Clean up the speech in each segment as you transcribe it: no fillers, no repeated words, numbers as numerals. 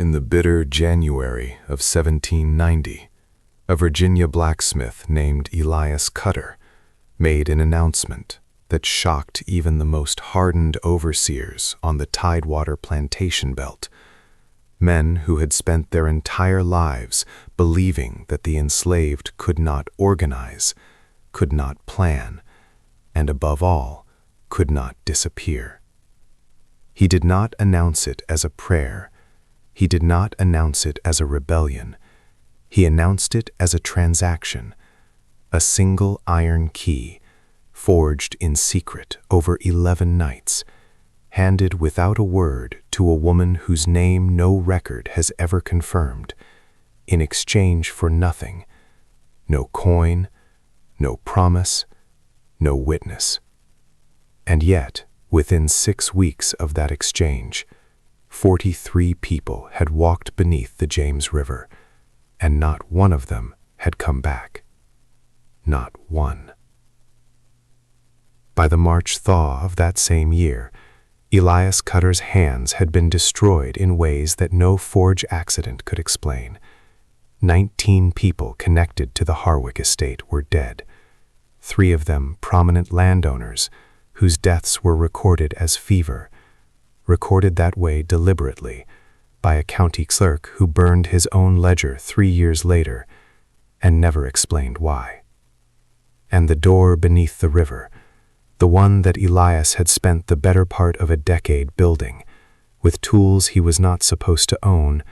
In the bitter January of 1790, a Virginia blacksmith named Elias Cutter made an announcement that shocked even the most hardened overseers on the Tidewater plantation belt, men who had spent their entire lives believing that the enslaved could not organize, could not plan, and above all, could not disappear. He did not announce it as a prayer. He did not announce it as a rebellion. He announced it as a transaction, a single iron key, forged in secret over 11 nights, handed without a word to a woman whose name no record has ever confirmed, in exchange for nothing, no coin, no promise, no witness. And yet, within 6 weeks of that exchange, 43 people had walked beneath the James River, and not one of them had come back. Not one. By the March thaw of that same year, Elias Cutter's hands had been destroyed in ways that no forge accident could explain. 19 people connected to the Harwick estate were dead, 3 of them prominent landowners whose deaths were recorded as fever, recorded that way deliberately by a county clerk who burned his own ledger 3 years later and never explained why. And the door beneath the river, the one that Elias had spent the better part of a decade building, with tools he was not supposed to own,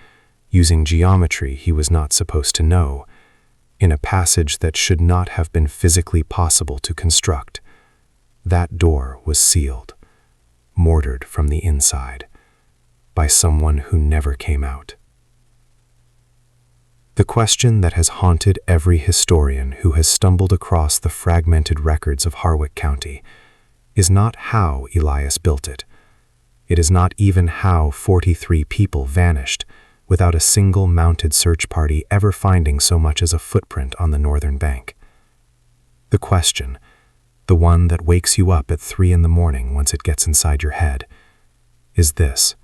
using geometry he was not supposed to know, in a passage that should not have been physically possible to construct, that door was sealed, mortared from the inside, by someone who never came out. The question that has haunted every historian who has stumbled across the fragmented records of Harwick County is not how Elias built it. It is not even how 43 people vanished without a single mounted search party ever finding so much as a footprint on the northern bank. The question, the one that wakes you up at 3 in the morning once it gets inside your head, is this: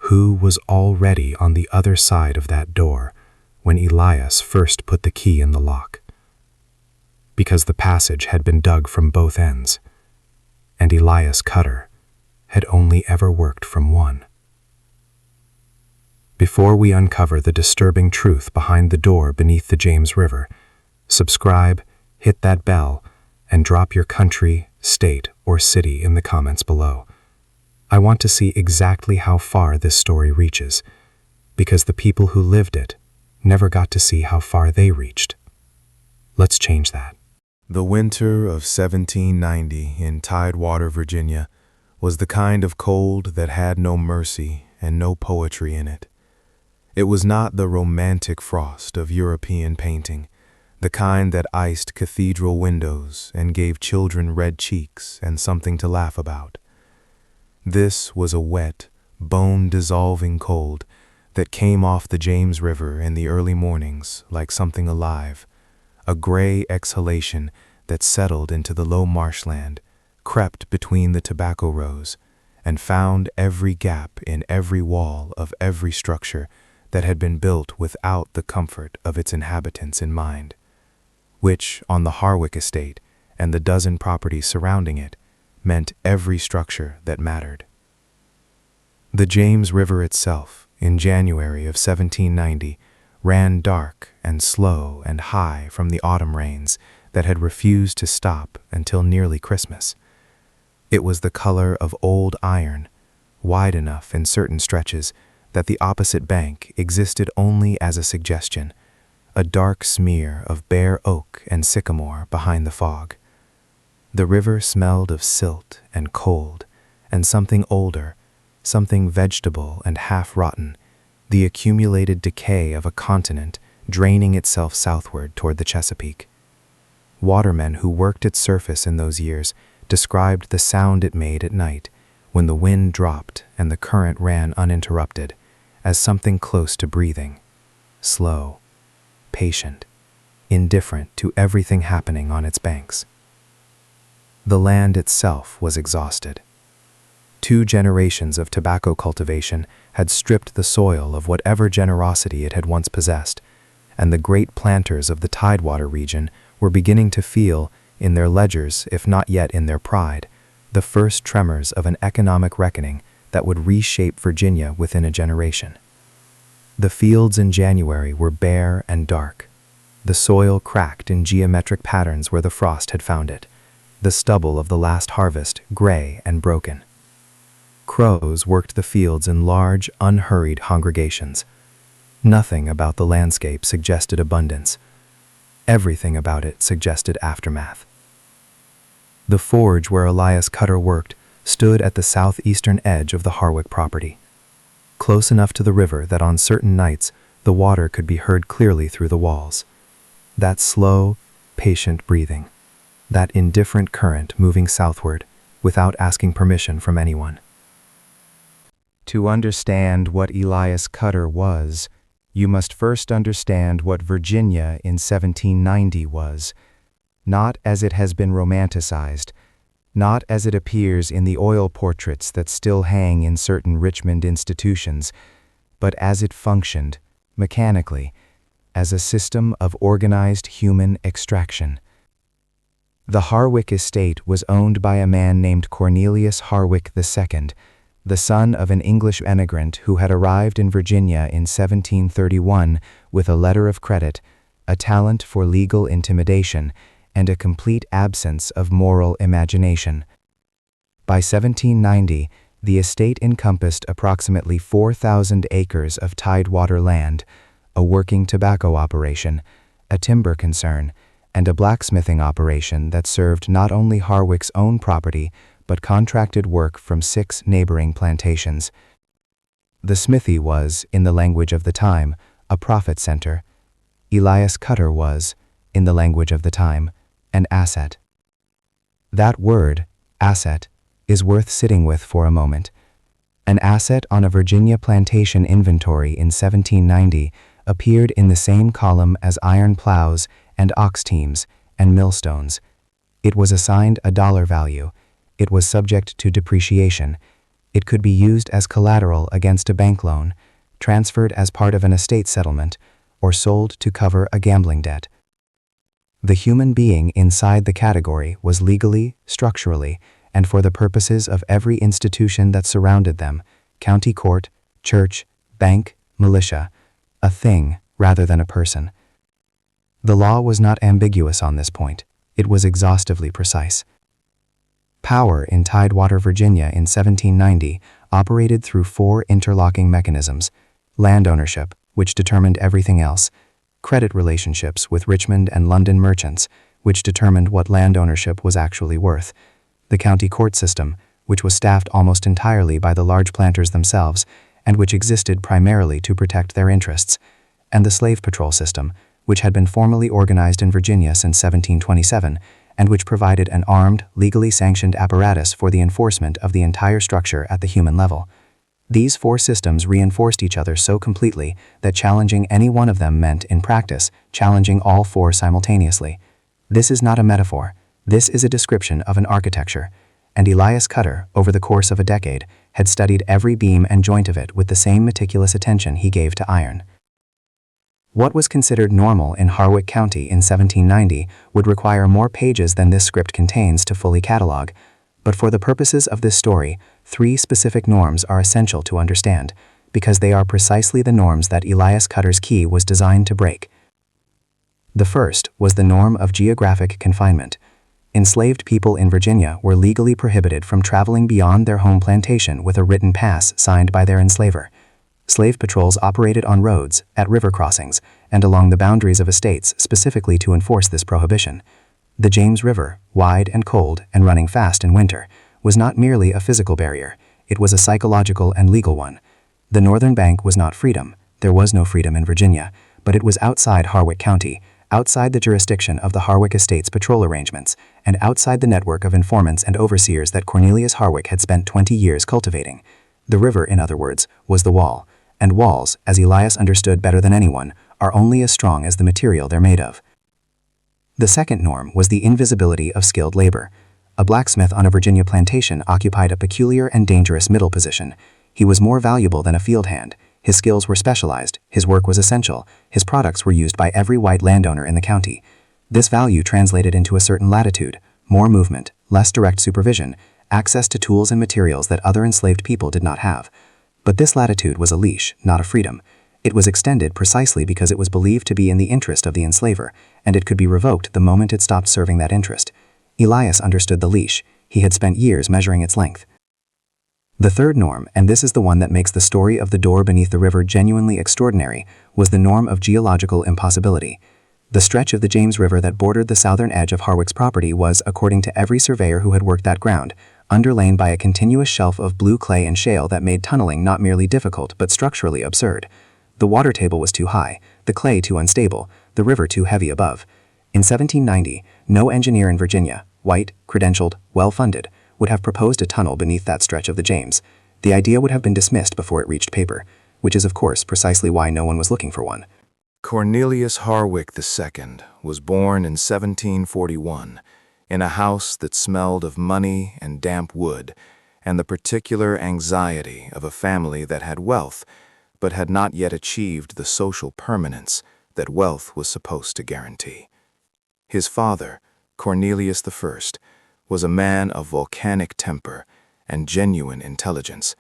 who was already on the other side of that door when Elias first put the key in the lock? Because the passage had been dug from both ends, and Elias Cutter had only ever worked from one. Before we uncover the disturbing truth behind the door beneath the James River, subscribe, hit that bell, and drop your country, state, or city in the comments below. I want to see exactly how far this story reaches, because the people who lived it never got to see how far they reached. Let's change that. The winter of 1790 in Tidewater, Virginia, was the kind of cold that had no mercy and no poetry in it. It was not the romantic frost of European painting, the kind that iced cathedral windows and gave children red cheeks and something to laugh about. This was a wet, bone-dissolving cold that came off the James River in the early mornings like something alive, a gray exhalation that settled into the low marshland, crept between the tobacco rows, and found every gap in every wall of every structure that had been built without the comfort of its inhabitants in mind, which, on the Harwick estate and the dozen properties surrounding it, meant every structure that mattered. The James River itself, in January of 1790, ran dark and slow and high from the autumn rains that had refused to stop until nearly Christmas. It was the color of old iron, wide enough in certain stretches that the opposite bank existed only as a suggestion, a dark smear of bare oak and sycamore behind the fog. The river smelled of silt and cold, and something older, something vegetable and half-rotten, the accumulated decay of a continent draining itself southward toward the Chesapeake. Watermen who worked its surface in those years described the sound it made at night when the wind dropped and the current ran uninterrupted as something close to breathing, slow, patient, indifferent to everything happening on its banks. The land itself was exhausted. 2 generations of tobacco cultivation had stripped the soil of whatever generosity it had once possessed, and the great planters of the Tidewater region were beginning to feel, in their ledgers if not yet in their pride, the first tremors of an economic reckoning that would reshape Virginia within a generation. The fields in January were bare and dark. The soil cracked in geometric patterns where the frost had found it, the stubble of the last harvest gray and broken. Crows worked the fields in large, unhurried congregations. Nothing about the landscape suggested abundance. Everything about it suggested aftermath. The forge where Elias Cutter worked stood at the southeastern edge of the Harwick property, close enough to the river that on certain nights the water could be heard clearly through the walls. That slow, patient breathing, that indifferent current moving southward without asking permission from anyone. To understand what Elias Cutter was, you must first understand what Virginia in 1790 was, not as it has been romanticized, not as it appears in the oil portraits that still hang in certain Richmond institutions, but as it functioned, mechanically, as a system of organized human extraction. The Harwick estate was owned by a man named Cornelius Harwick II, the son of an English emigrant who had arrived in Virginia in 1731 with a letter of credit, a talent for legal intimidation, and a complete absence of moral imagination. By 1790, the estate encompassed approximately 4,000 acres of tidewater land, a working tobacco operation, a timber concern, and a blacksmithing operation that served not only Harwick's own property, but contracted work from 6 neighboring plantations. The smithy was, in the language of the time, a profit center. Elias Cutter was, in the language of the time, an asset. That word, asset, is worth sitting with for a moment. An asset on a Virginia plantation inventory in 1790 appeared in the same column as iron plows and ox teams and millstones. It was assigned a dollar value. It was subject to depreciation. It could be used as collateral against a bank loan, transferred as part of an estate settlement, or sold to cover a gambling debt. The human being inside the category was legally, structurally, and for the purposes of every institution that surrounded them, county court, church, bank, militia, a thing rather than a person. The law was not ambiguous on this point. It was exhaustively precise. Power in Tidewater, Virginia in 1790 operated through 4 interlocking mechanisms: land ownership, which determined everything else; credit relationships with Richmond and London merchants, which determined what land ownership was actually worth; the county court system, which was staffed almost entirely by the large planters themselves, and which existed primarily to protect their interests; and the slave patrol system, which had been formally organized in Virginia since 1727, and which provided an armed, legally sanctioned apparatus for the enforcement of the entire structure at the human level. These 4 systems reinforced each other so completely that challenging any one of them meant, in practice, challenging all 4 simultaneously. This is not a metaphor. This is a description of an architecture, and Elias Cutter, over the course of a decade, had studied every beam and joint of it with the same meticulous attention he gave to iron. What was considered normal in Harwick County in 1790 would require more pages than this script contains to fully catalog, but for the purposes of this story, 3 specific norms are essential to understand, because they are precisely the norms that Elias Cutter's key was designed to break. The first was the norm of geographic confinement. Enslaved people in Virginia were legally prohibited from traveling beyond their home plantation with a written pass signed by their enslaver. Slave patrols operated on roads, at river crossings, and along the boundaries of estates specifically to enforce this prohibition. The James River, wide and cold and running fast in winter, was not merely a physical barrier, it was a psychological and legal one. The northern bank was not freedom. There was no freedom in Virginia, but it was outside Harwick County, outside the jurisdiction of the Harwick Estates patrol arrangements, and outside the network of informants and overseers that Cornelius Harwick had spent 20 years cultivating. The river, in other words, was the wall. And walls, as Elias understood better than anyone, are only as strong as the material they're made of. The second norm was the invisibility of skilled labor. A blacksmith on a Virginia plantation occupied a peculiar and dangerous middle position. He was more valuable than a field hand. His skills were specialized, his work was essential, his products were used by every white landowner in the county. This value translated into a certain latitude, more movement, less direct supervision, access to tools and materials that other enslaved people did not have. But this latitude was a leash, not a freedom. It was extended precisely because it was believed to be in the interest of the enslaver, and it could be revoked the moment it stopped serving that interest. Elias understood the leash. He had spent years measuring its length. The third norm, and this is the one that makes the story of the door beneath the river genuinely extraordinary, was the norm of geological impossibility. The stretch of the James River that bordered the southern edge of Harwick's property was, according to every surveyor who had worked that ground, underlain by a continuous shelf of blue clay and shale that made tunneling not merely difficult but structurally absurd. The water table was too high, the clay too unstable, the river too heavy above. In 1790, no engineer in Virginia, white, credentialed, well-funded, would have proposed a tunnel beneath that stretch of the James. The idea would have been dismissed before it reached paper, which is of course precisely why no one was looking for one. Cornelius Harwick II was born in 1741 in a house that smelled of money and damp wood and the particular anxiety of a family that had wealth but had not yet achieved the social permanence that wealth was supposed to guarantee. His father, Cornelius I, was a man of volcanic temper and genuine intelligence,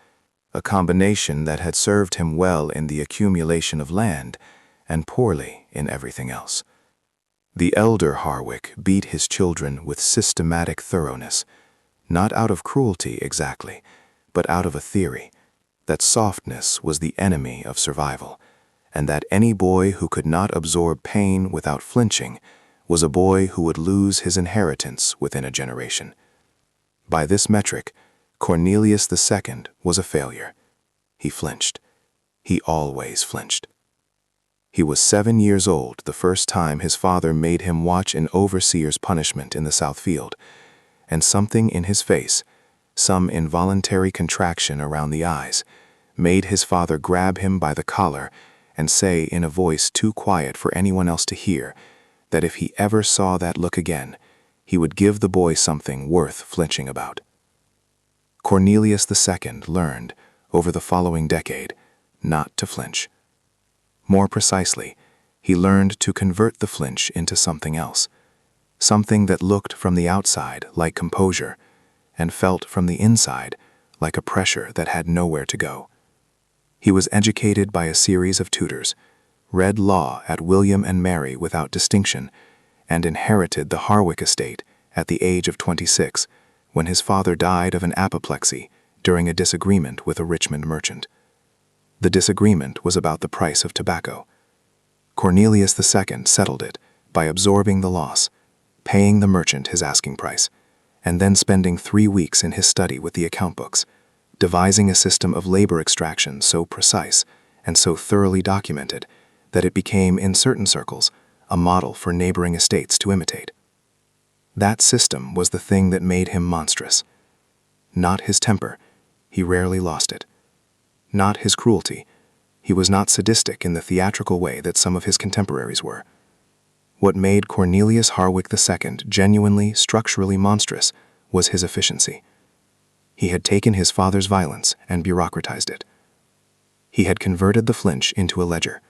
a combination that had served him well in the accumulation of land and poorly in everything else. The elder Harwick beat his children with systematic thoroughness, not out of cruelty exactly, but out of a theory that softness was the enemy of survival, and that any boy who could not absorb pain without flinching was a boy who would lose his inheritance within a generation. By this metric, Cornelius II was a failure. He flinched. He always flinched. He was 7 years old the first time his father made him watch an overseer's punishment in the South Field, and something in his face, some involuntary contraction around the eyes, made his father grab him by the collar and say in a voice too quiet for anyone else to hear that if he ever saw that look again, he would give the boy something worth flinching about. Cornelius II learned, over the following decade, not to flinch. More precisely, he learned to convert the flinch into something else, something that looked from the outside like composure and felt from the inside like a pressure that had nowhere to go. He was educated by a series of tutors, read law at William and Mary without distinction, and inherited the Harwick estate at the age of 26 when his father died of an apoplexy during a disagreement with a Richmond merchant. The disagreement was about the price of tobacco. Cornelius II settled it by absorbing the loss, paying the merchant his asking price, and then spending 3 weeks in his study with the account books, devising a system of labor extraction so precise and so thoroughly documented that it became, in certain circles, a model for neighboring estates to imitate. That system was the thing that made him monstrous. Not his temper, he rarely lost it. Not his cruelty, he was not sadistic in the theatrical way that some of his contemporaries were. What made Cornelius Harwick II genuinely, structurally monstrous was his efficiency. He had taken his father's violence and bureaucratized it. He had converted the flinch into a ledger.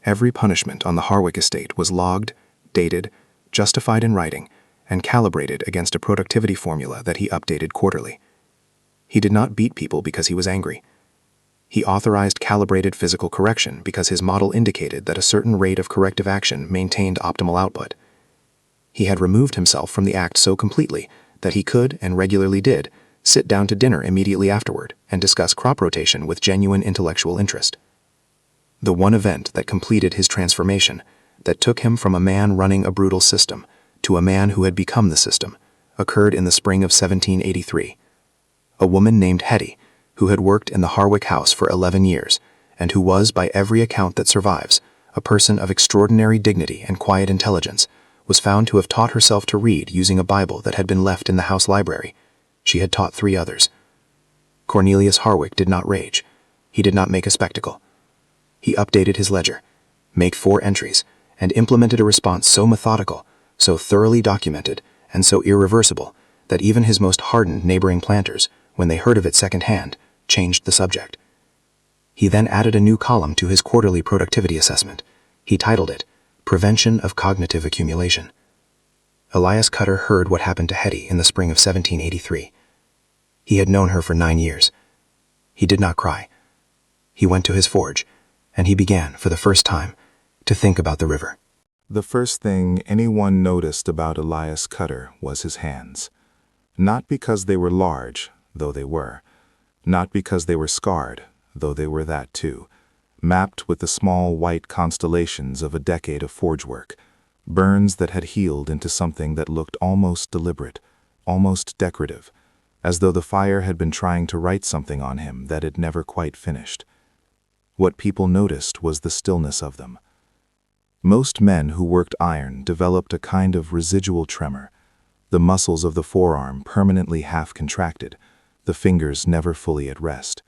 Every punishment on the Harwick estate was logged, dated, justified in writing, and calibrated against a productivity formula that he updated quarterly. He did not beat people because he was angry. He authorized calibrated physical correction because his model indicated that a certain rate of corrective action maintained optimal output. He had removed himself from the act so completely that he could, and regularly did, sit down to dinner immediately afterward and discuss crop rotation with genuine intellectual interest. The one event that completed his transformation, that took him from a man running a brutal system to a man who had become the system, occurred in the spring of 1783. A woman named Hetty, who had worked in the Harwick house for 11 years, and who was, by every account that survives, a person of extraordinary dignity and quiet intelligence, was found to have taught herself to read using a Bible that had been left in the house library. She had taught 3 others. Cornelius Harwick did not rage. He did not make a spectacle. He updated his ledger, made 4 entries, and implemented a response so methodical, so thoroughly documented, and so irreversible that even his most hardened neighboring planters, when they heard of it secondhand, changed the subject. He then added a new column to his quarterly productivity assessment. He titled it, Prevention of Cognitive Accumulation. Elias Cutter heard what happened to Hetty in the spring of 1783. He had known her for 9 years. He did not cry. He went to his forge, and he began, for the first time, to think about the river. The first thing anyone noticed about Elias Cutter was his hands. Not because they were large, though they were. Not because they were scarred, though they were that too. Mapped with the small white constellations of a decade of forge work. Burns that had healed into something that looked almost deliberate, almost decorative, as though the fire had been trying to write something on him that had never quite finished. What people noticed was the stillness of them. Most men who worked iron developed a kind of residual tremor, the muscles of the forearm permanently half contracted, the fingers never fully at rest.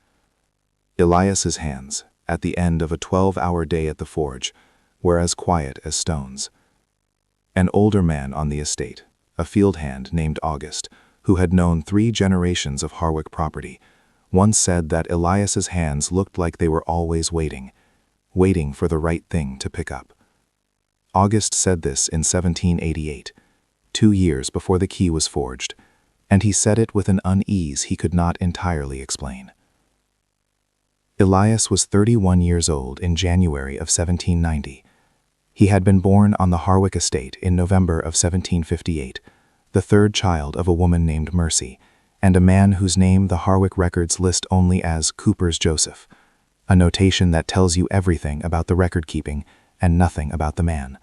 Elias's hands, at the end of a 12-hour day at the forge, were as quiet as stones. An older man on the estate, a field hand named August, who had known 3 generations of Harwick property, once said that Elias's hands looked like they were always waiting for the right thing to pick up. August said this in 1788, 2 years before the key was forged, and he said it with an unease he could not entirely explain. Elias was 31 years old in January of 1790. He had been born on the Harwick estate in November of 1758, the 3rd child of a woman named Mercy, and a man whose name the Harwick records list only as Cooper's Joseph, a notation that tells you everything about the record-keeping and nothing about the man.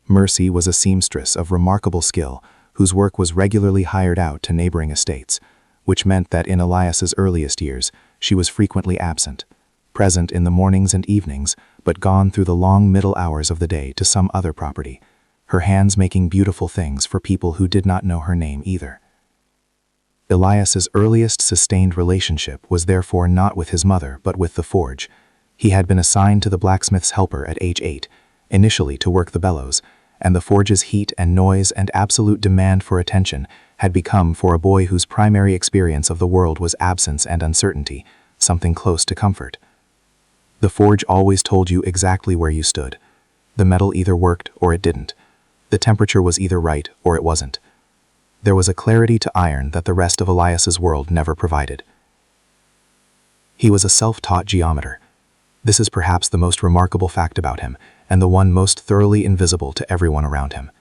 Mercy was a seamstress of remarkable skill, whose work was regularly hired out to neighboring estates, which meant that in Elias's earliest years, she was frequently absent, present in the mornings and evenings, but gone through the long middle hours of the day to some other property, her hands making beautiful things for people who did not know her name either. Elias's earliest sustained relationship was therefore not with his mother, but with the forge. He had been assigned to the blacksmith's helper at age 8, initially to work the bellows, and the forge's heat and noise and absolute demand for attention had become, for a boy whose primary experience of the world was absence and uncertainty, something close to comfort. The forge always told you exactly where you stood. The metal either worked or it didn't. The temperature was either right or it wasn't. There was a clarity to iron that the rest of Elias's world never provided. He was a self-taught geometer. This is perhaps the most remarkable fact about him, and the one most thoroughly invisible to everyone around him.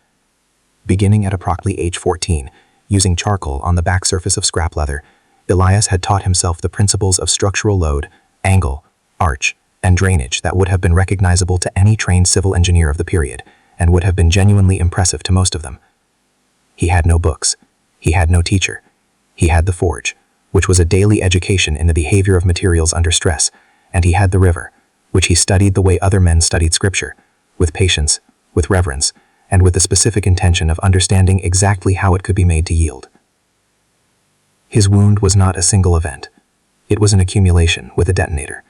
Beginning at approximately age 14, using charcoal on the back surface of scrap leather, Elias had taught himself the principles of structural load, angle, arch, and drainage that would have been recognizable to any trained civil engineer of the period, and would have been genuinely impressive to most of them. He had no books. He had no teacher. He had the forge, which was a daily education in the behavior of materials under stress, and he had the river, which he studied the way other men studied scripture, with patience, with reverence, and with the specific intention of understanding exactly how it could be made to yield. His wound was not a single event. It was an accumulation with a detonator.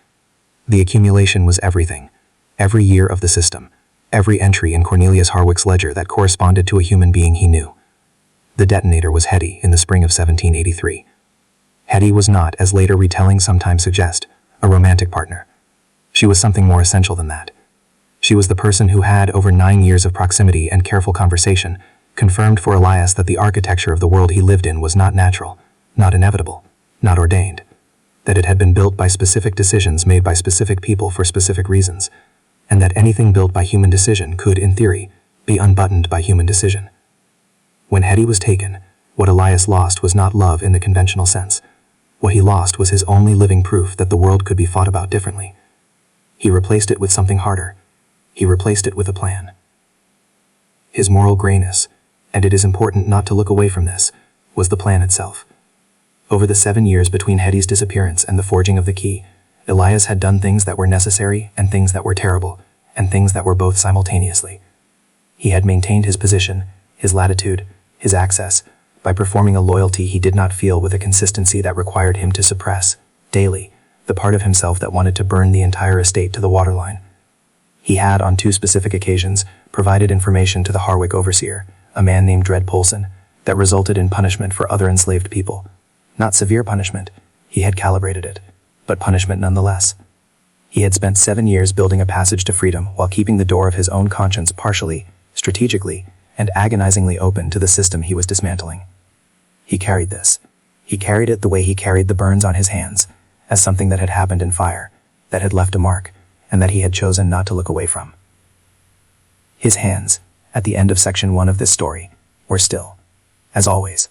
The accumulation was everything, every year of the system, every entry in Cornelius Harwick's ledger that corresponded to a human being he knew. The detonator was Hetty in the spring of 1783. Hetty was not, as later retellings sometimes suggest, a romantic partner. She was something more essential than that. She was the person who had, over 9 years of proximity and careful conversation, confirmed for Elias that the architecture of the world he lived in was not natural, not inevitable, not ordained, that it had been built by specific decisions made by specific people for specific reasons, and that anything built by human decision could, in theory, be unbuttoned by human decision. When Hetty was taken, what Elias lost was not love in the conventional sense. What he lost was his only living proof that the world could be thought about differently. He replaced it with something harder. He replaced it with a plan. His moral grayness, and it is important not to look away from this, was the plan itself. Over the 7 years between Hetty's disappearance and the forging of the key, Elias had done things that were necessary and things that were terrible, and things that were both simultaneously. He had maintained his position, his latitude, his access, by performing a loyalty he did not feel with a consistency that required him to suppress, daily, the part of himself that wanted to burn the entire estate to the waterline. He had, on 2 specific occasions, provided information to the Harwick overseer, a man named Dred Polson, that resulted in punishment for other enslaved people. Not severe punishment, he had calibrated it, but punishment nonetheless. He had spent 7 years building a passage to freedom while keeping the door of his own conscience partially, strategically, and agonizingly open to the system he was dismantling. He carried this. He carried it the way he carried the burns on his hands, as something that had happened in fire, that had left a mark, and that he had chosen not to look away from. His hands, at the end of section 1 of this story, were still, as always,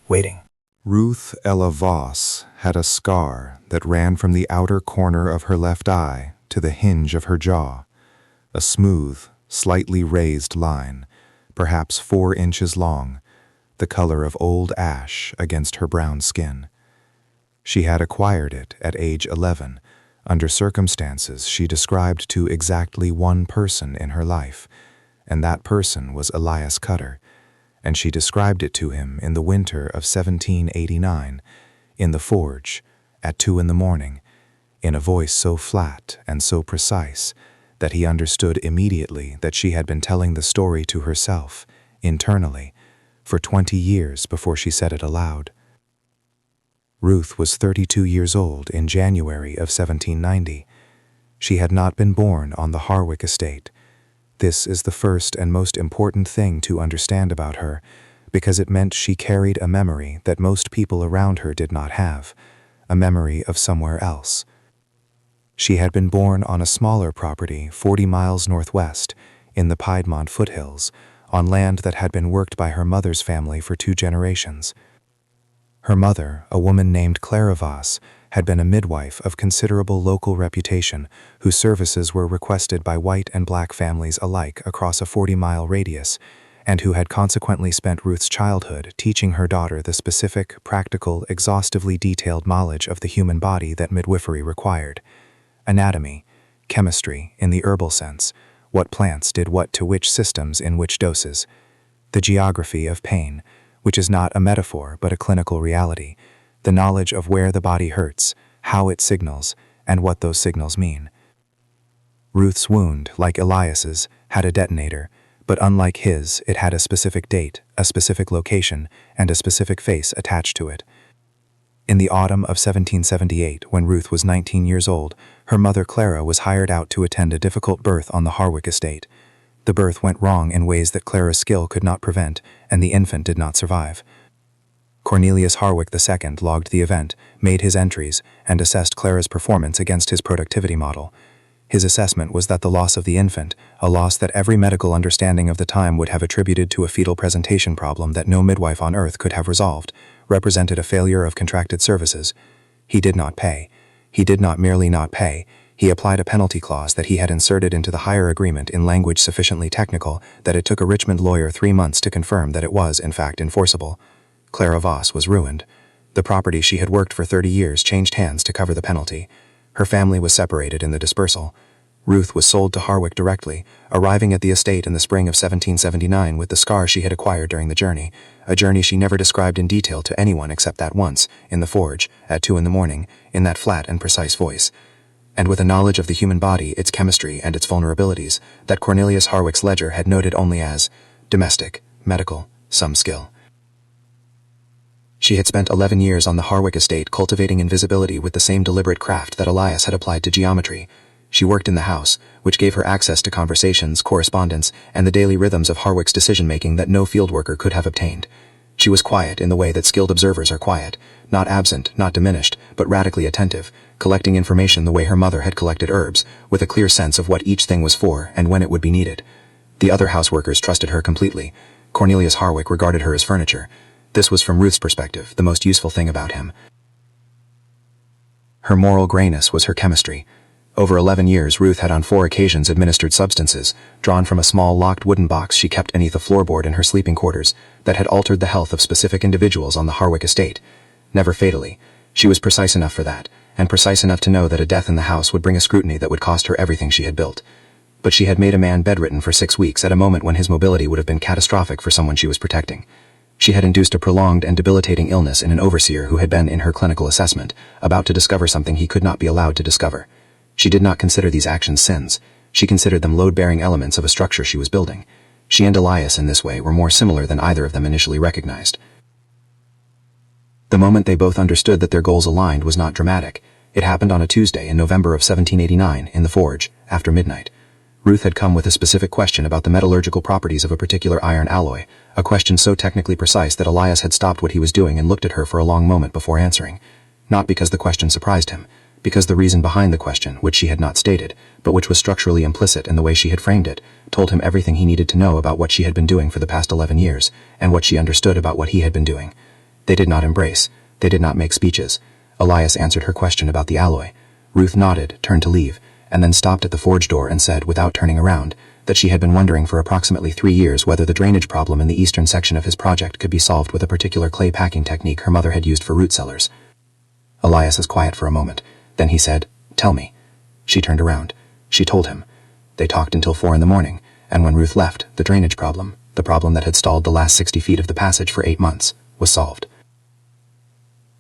waiting. Ruth Ella Voss had a scar that ran from the outer corner of her left eye to the hinge of her jaw, a smooth, slightly raised line, perhaps 4 inches long, the color of old ash against her brown skin. She had acquired it at age 11, under circumstances she described to exactly one person in her life, and that person was Elias Cutter, and she described it to him in the winter of 1789, in the forge, at 2 in the morning, in a voice so flat and so precise that he understood immediately that she had been telling the story to herself, internally, for 20 years before she said it aloud. Ruth was 32 years old in January of 1790. She had not been born on the Harwick estate. This is the first and most important thing to understand about her, because it meant she carried a memory that most people around her did not have, a memory of somewhere else. She had been born on a smaller property 40 miles northwest, in the Piedmont foothills, on land that had been worked by her mother's family for 2 generations. Her mother, a woman named Clara Voss, had been a midwife of considerable local reputation, whose services were requested by white and black families alike across a 40-mile radius, and who had consequently spent Ruth's childhood teaching her daughter the specific, practical, exhaustively detailed knowledge of the human body that midwifery required. Anatomy, chemistry in the herbal sense, what plants did what to which systems in which doses, the geography of pain, which is not a metaphor but a clinical reality, the knowledge of where the body hurts, how it signals, and what those signals mean. Ruth's wound, like Elias's, had a detonator, but unlike his, it had a specific date, a specific location, and a specific face attached to it. In the autumn of 1778, when Ruth was 19 years old, her mother Clara was hired out to attend a difficult birth on the Harwick estate. The birth went wrong in ways that Clara's skill could not prevent, and the infant did not survive. Cornelius Harwick II logged the event, made his entries, and assessed Clara's performance against his productivity model. His assessment was that the loss of the infant, a loss that every medical understanding of the time would have attributed to a fetal presentation problem that no midwife on earth could have resolved, represented a failure of contracted services. He did not pay. He did not merely not pay, he applied a penalty clause that he had inserted into the hire agreement in language sufficiently technical that it took a Richmond lawyer 3 months to confirm that it was, in fact, enforceable. Clara Voss was ruined. The property she had worked for 30 years changed hands to cover the penalty. Her family was separated in the dispersal. Ruth was sold to Harwick directly, arriving at the estate in the spring of 1779 with the scar she had acquired during the journey, a journey she never described in detail to anyone except that once, in the forge, at 2 in the morning, in that flat and precise voice. And with a knowledge of the human body, its chemistry, and its vulnerabilities, that Cornelius Harwick's ledger had noted only as domestic, medical, some skill. She had spent 11 years on the Harwick estate cultivating invisibility with the same deliberate craft that Elias had applied to geometry. She worked in the house, which gave her access to conversations, correspondence, and the daily rhythms of Harwick's decision-making that no field worker could have obtained. She was quiet in the way that skilled observers are quiet, not absent, not diminished, but radically attentive, collecting information the way her mother had collected herbs, with a clear sense of what each thing was for and when it would be needed. The other houseworkers trusted her completely. Cornelius Harwick regarded her as furniture. This was from Ruth's perspective, the most useful thing about him. Her moral grayness was her chemistry. Over 11 years, Ruth had on 4 occasions administered substances, drawn from a small locked wooden box she kept beneath a floorboard in her sleeping quarters, that had altered the health of specific individuals on the Harwick estate. Never fatally. She was precise enough for that, and precise enough to know that a death in the house would bring a scrutiny that would cost her everything she had built. But she had made a man bedridden for 6 weeks at a moment when his mobility would have been catastrophic for someone she was protecting. She had induced a prolonged and debilitating illness in an overseer who had been in her clinical assessment, about to discover something he could not be allowed to discover. She did not consider these actions sins. She considered them load-bearing elements of a structure she was building. She and Elias in this way were more similar than either of them initially recognized. The moment they both understood that their goals aligned was not dramatic. It happened on a Tuesday in November of 1789 in the forge, after midnight. Ruth had come with a specific question about the metallurgical properties of a particular iron alloy, a question so technically precise that Elias had stopped what he was doing and looked at her for a long moment before answering. Not because the question surprised him, because the reason behind the question, which she had not stated, but which was structurally implicit in the way she had framed it, told him everything he needed to know about what she had been doing for the past 11 years, and what she understood about what he had been doing. They did not embrace. They did not make speeches. Elias answered her question about the alloy. Ruth nodded, turned to leave, and then stopped at the forge door and said, without turning around, that she had been wondering for approximately 3 years whether the drainage problem in the eastern section of his project could be solved with a particular clay packing technique her mother had used for root cellars. Elias was quiet for a moment. Then he said, "Tell me." She turned around. She told him. They talked until 4 in the morning, and when Ruth left, the drainage problem, the problem that had stalled the last 60 feet of the passage for 8 months, was solved.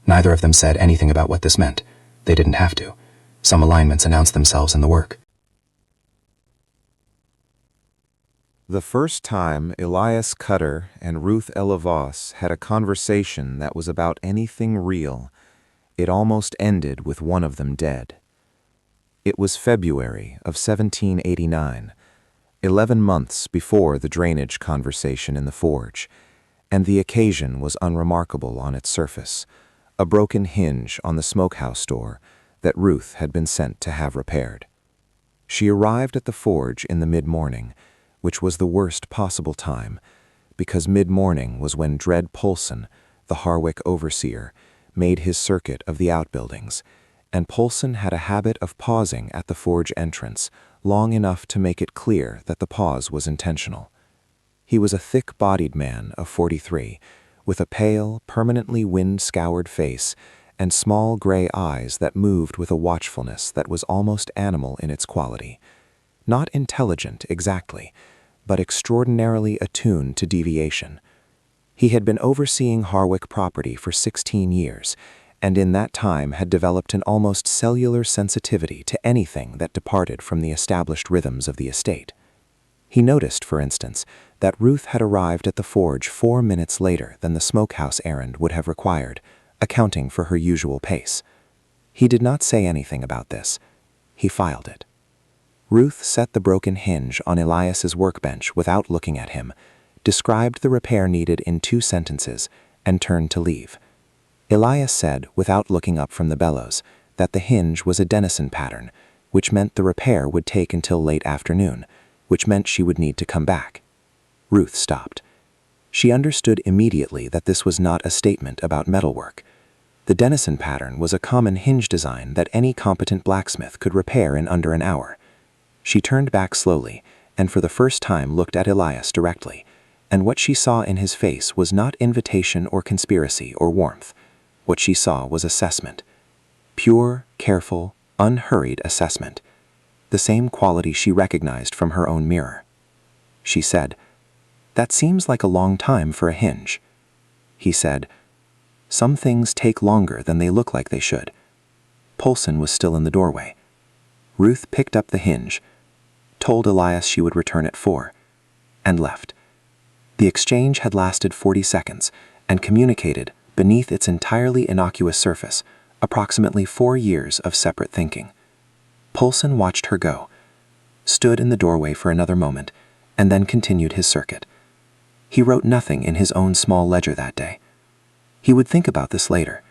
Neither of them said anything about what this meant. They didn't have to. Some alignments announced themselves in the work. The first time Elias Cutter and Ruth Ella Voss had a conversation that was about anything real, it almost ended with one of them dead. It was February of 1789, 11 months before the drainage conversation in the forge, and the occasion was unremarkable on its surface, a broken hinge on the smokehouse door that Ruth had been sent to have repaired. She arrived at the forge in the mid-morning, which was the worst possible time, because mid-morning was when Dred Polson, the Harwick overseer, made his circuit of the outbuildings, and Polson had a habit of pausing at the forge entrance long enough to make it clear that the pause was intentional. He was a thick-bodied man of 43, with a pale, permanently wind-scoured face and small gray eyes that moved with a watchfulness that was almost animal in its quality. Not intelligent exactly, but extraordinarily attuned to deviation. He had been overseeing Harwick property for 16 years, and in that time had developed an almost cellular sensitivity to anything that departed from the established rhythms of the estate. He noticed, for instance, that Ruth had arrived at the forge 4 minutes later than the smokehouse errand would have required, accounting for her usual pace. He did not say anything about this. He filed it. Ruth set the broken hinge on Elias's workbench without looking at him, described the repair needed in 2 sentences, and turned to leave. Elias said, without looking up from the bellows, that the hinge was a Denison pattern, which meant the repair would take until late afternoon, which meant she would need to come back. Ruth stopped. She understood immediately that this was not a statement about metalwork. The Denison pattern was a common hinge design that any competent blacksmith could repair in under an hour. She turned back slowly, and for the first time looked at Elias directly, and what she saw in his face was not invitation or conspiracy or warmth. What she saw was assessment. Pure, careful, unhurried assessment. The same quality she recognized from her own mirror. She said, "That seems like a long time for a hinge." He said, "Some things take longer than they look like they should." Polson was still in the doorway. Ruth picked up the hinge, told Elias she would return at 4, and left. The exchange had lasted 40 seconds and communicated, beneath its entirely innocuous surface, approximately 4 years of separate thinking. Polson watched her go, stood in the doorway for another moment, and then continued his circuit. He wrote nothing in his own small ledger that day. He would think about this later,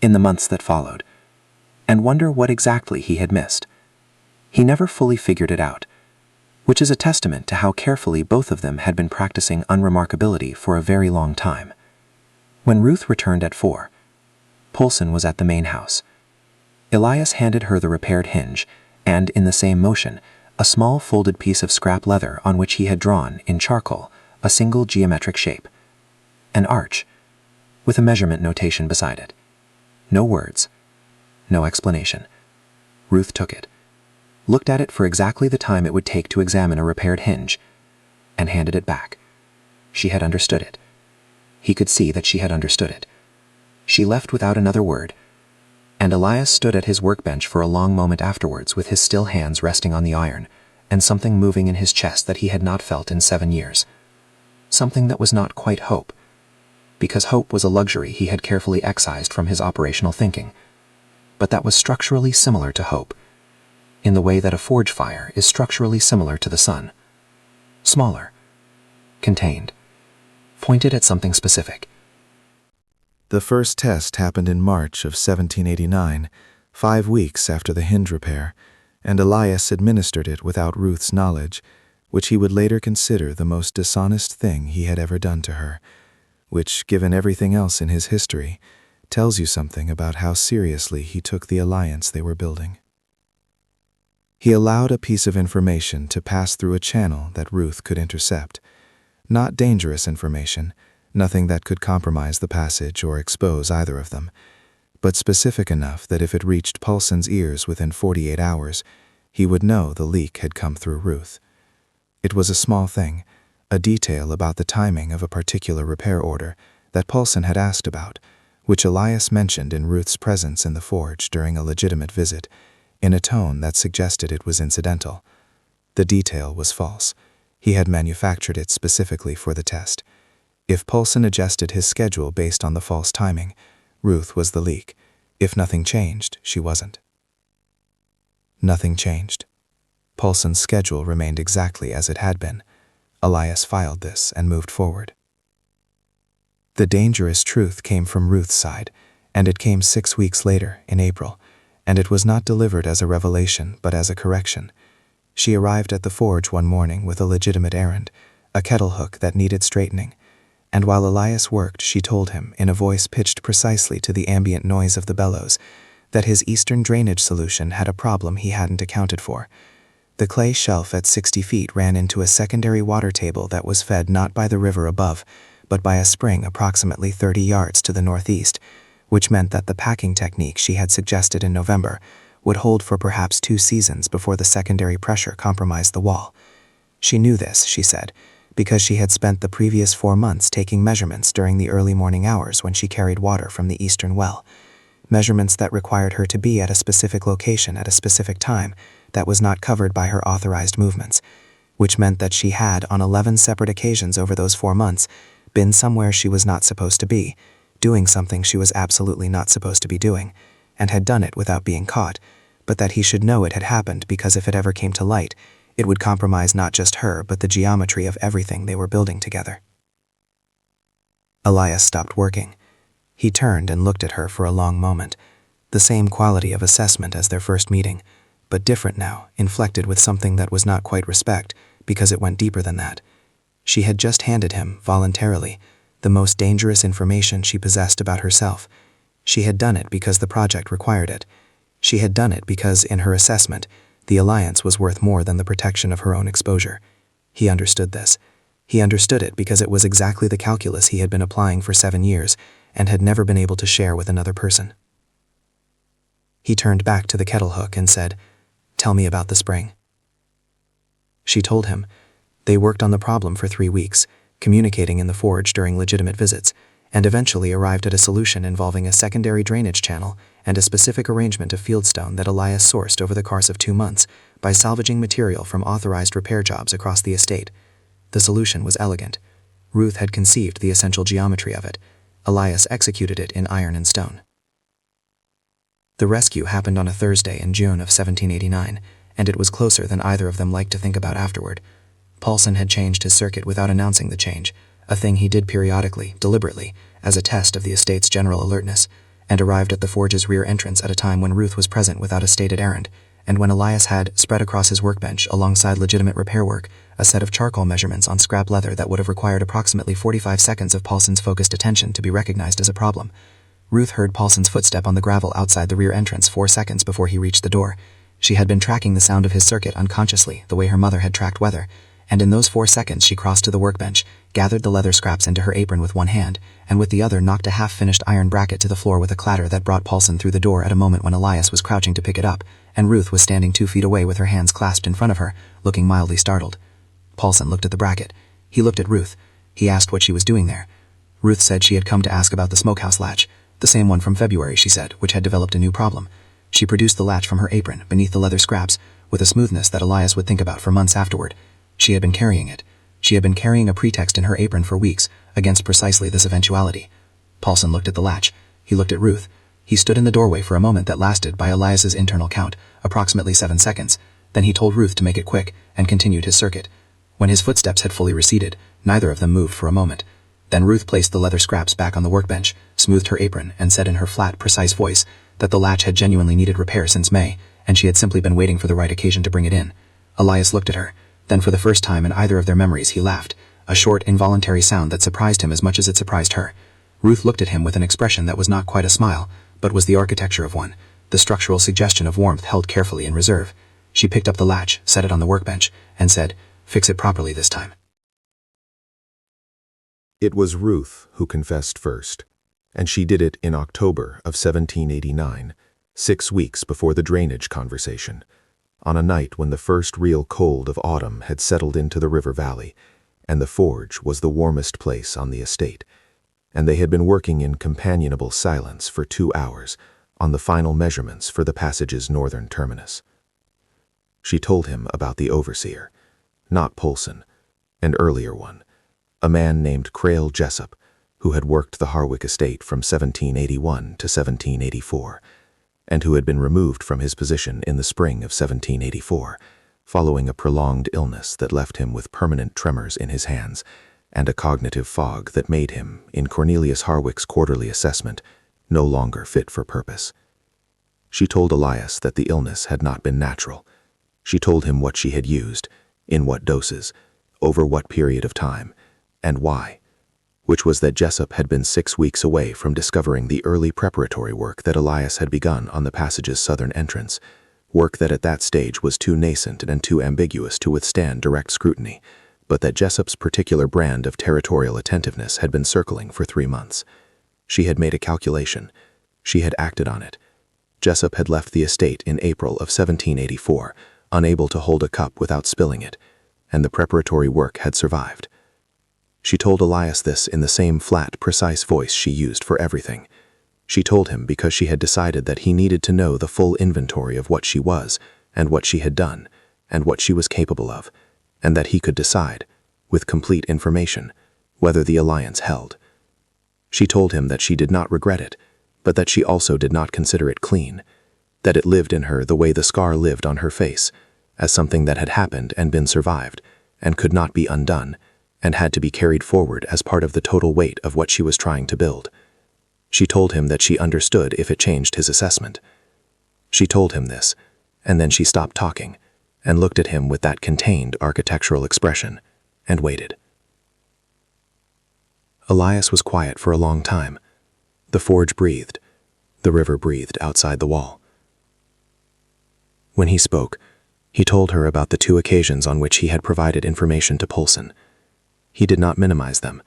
in the months that followed, and wonder what exactly he had missed. He never fully figured it out, which is a testament to how carefully both of them had been practicing unremarkability for a very long time. When Ruth returned at 4, Polson was at the main house. Elias handed her the repaired hinge and, in the same motion, a small folded piece of scrap leather on which he had drawn, in charcoal, a single geometric shape. An arch, with a measurement notation beside it. No words, no explanation. Ruth took it, looked at it for exactly the time it would take to examine a repaired hinge, and handed it back. She had understood it. He could see that she had understood it. She left without another word, and Elias stood at his workbench for a long moment afterwards with his still hands resting on the iron, and something moving in his chest that he had not felt in 7 years. Something that was not quite hope, because hope was a luxury he had carefully excised from his operational thinking, but that was structurally similar to hope, in the way that a forge fire is structurally similar to the sun. Smaller, contained, pointed at something specific. The first test happened in March of 1789, 5 weeks after the hinge repair, and Elias administered it without Ruth's knowledge, which he would later consider the most dishonest thing he had ever done to her, which, given everything else in his history, tells you something about how seriously he took the alliance they were building. He allowed a piece of information to pass through a channel that Ruth could intercept. Not dangerous information, nothing that could compromise the passage or expose either of them, but specific enough that if it reached Paulson's ears within 48 hours, he would know the leak had come through Ruth. It was a small thing, a detail about the timing of a particular repair order that Paulson had asked about, which Elias mentioned in Ruth's presence in the forge during a legitimate visit, in a tone that suggested it was incidental. The detail was false. He had manufactured it specifically for the test. If Paulson adjusted his schedule based on the false timing, Ruth was the leak. If nothing changed, she wasn't. Nothing changed. Paulson's schedule remained exactly as it had been. Elias filed this and moved forward. The dangerous truth came from Ruth's side, and it came 6 weeks later, in April, and it was not delivered as a revelation but as a correction. She arrived at the forge one morning with a legitimate errand, a kettle hook that needed straightening, and while Elias worked, she told him, in a voice pitched precisely to the ambient noise of the bellows, that his eastern drainage solution had a problem he hadn't accounted for. The clay shelf at 60 feet ran into a secondary water table that was fed not by the river above, but by a spring approximately 30 yards to the northeast, which meant that the packing technique she had suggested in November would hold for perhaps 2 seasons before the secondary pressure compromised the wall. She knew this, she said, because she had spent the previous 4 months taking measurements during the early morning hours when she carried water from the eastern well, measurements that required her to be at a specific location at a specific time that was not covered by her authorized movements, which meant that she had, on 11 separate occasions over those 4 months, been somewhere she was not supposed to be, doing something she was absolutely not supposed to be doing, and had done it without being caught, but that he should know it had happened because if it ever came to light, it would compromise not just her but the geometry of everything they were building together. Elias stopped working. He turned and looked at her for a long moment, the same quality of assessment as their first meeting, but different now, inflected with something that was not quite respect, because it went deeper than that. She had just handed him, voluntarily, the most dangerous information she possessed about herself. She had done it because the project required it. She had done it because, in her assessment, the alliance was worth more than the protection of her own exposure. He understood this. He understood it because it was exactly the calculus he had been applying for 7 years and had never been able to share with another person. He turned back to the kettle hook and said, "Tell me about the spring." She told him. They worked on the problem for 3 weeks, communicating in the forge during legitimate visits, and eventually arrived at a solution involving a secondary drainage channel and a specific arrangement of fieldstone that Elias sourced over the course of 2 months by salvaging material from authorized repair jobs across the estate. The solution was elegant. Ruth had conceived the essential geometry of it. Elias executed it in iron and stone. The rescue happened on a Thursday in June of 1789, and it was closer than either of them liked to think about afterward. Paulson had changed his circuit without announcing the change, a thing he did periodically, deliberately, as a test of the estate's general alertness, and arrived at the forge's rear entrance at a time when Ruth was present without a stated errand, and when Elias had, spread across his workbench alongside legitimate repair work, a set of charcoal measurements on scrap leather that would have required approximately 45 seconds of Paulson's focused attention to be recognized as a problem. Ruth heard Paulson's footstep on the gravel outside the rear entrance 4 seconds before he reached the door. She had been tracking the sound of his circuit unconsciously, the way her mother had tracked weather, and in those 4 seconds she crossed to the workbench, gathered the leather scraps into her apron with one hand, and with the other knocked a half-finished iron bracket to the floor with a clatter that brought Paulson through the door at a moment when Elias was crouching to pick it up, and Ruth was standing 2 feet away with her hands clasped in front of her, looking mildly startled. Paulson looked at the bracket. He looked at Ruth. He asked what she was doing there. Ruth said she had come to ask about the smokehouse latch, the same one from February, she said, which had developed a new problem. She produced the latch from her apron, beneath the leather scraps, with a smoothness that Elias would think about for months afterward. She had been carrying it. She had been carrying a pretext in her apron for weeks, against precisely this eventuality. Paulson looked at the latch. He looked at Ruth. He stood in the doorway for a moment that lasted, by Elias's internal count, approximately 7 seconds. Then he told Ruth to make it quick, and continued his circuit. When his footsteps had fully receded, neither of them moved for a moment. Then Ruth placed the leather scraps back on the workbench, smoothed her apron, and said in her flat, precise voice that the latch had genuinely needed repair since May, and she had simply been waiting for the right occasion to bring it in. Elias looked at her. Then for the first time in either of their memories he laughed, a short, involuntary sound that surprised him as much as it surprised her. Ruth looked at him with an expression that was not quite a smile, but was the architecture of one, the structural suggestion of warmth held carefully in reserve. She picked up the latch, set it on the workbench, and said, "Fix it properly this time." It was Ruth who confessed first, and she did it in October of 1789, 6 weeks before the drainage conversation, on a night when the first real cold of autumn had settled into the river valley, and the forge was the warmest place on the estate, and they had been working in companionable silence for 2 hours on the final measurements for the passage's northern terminus. She told him about the overseer, not Polson, an earlier one, a man named Crail Jessup, who had worked the Harwick estate from 1781 to 1784, and who had been removed from his position in the spring of 1784, following a prolonged illness that left him with permanent tremors in his hands and a cognitive fog that made him, in Cornelius Harwick's quarterly assessment, no longer fit for purpose. She told Elias that the illness had not been natural. She told him what she had used, in what doses, over what period of time, and why, which was that Jessup had been 6 weeks away from discovering the early preparatory work that Elias had begun on the passage's southern entrance, work that at that stage was too nascent and too ambiguous to withstand direct scrutiny, but that Jessup's particular brand of territorial attentiveness had been circling for 3 months. She had made a calculation. She had acted on it. Jessup had left the estate in April of 1784, unable to hold a cup without spilling it, and the preparatory work had survived. She told Elias this in the same flat, precise voice she used for everything. She told him because she had decided that he needed to know the full inventory of what she was, and what she had done, and what she was capable of, and that he could decide, with complete information, whether the alliance held. She told him that she did not regret it, but that she also did not consider it clean, that it lived in her the way the scar lived on her face, as something that had happened and been survived, and could not be undone, and had to be carried forward as part of the total weight of what she was trying to build. She told him that she understood if it changed his assessment. She told him this, and then she stopped talking, and looked at him with that contained architectural expression, and waited. Elias was quiet for a long time. The forge breathed. The river breathed outside the wall. When he spoke, he told her about the 2 occasions on which he had provided information to Polson. He did not minimize them.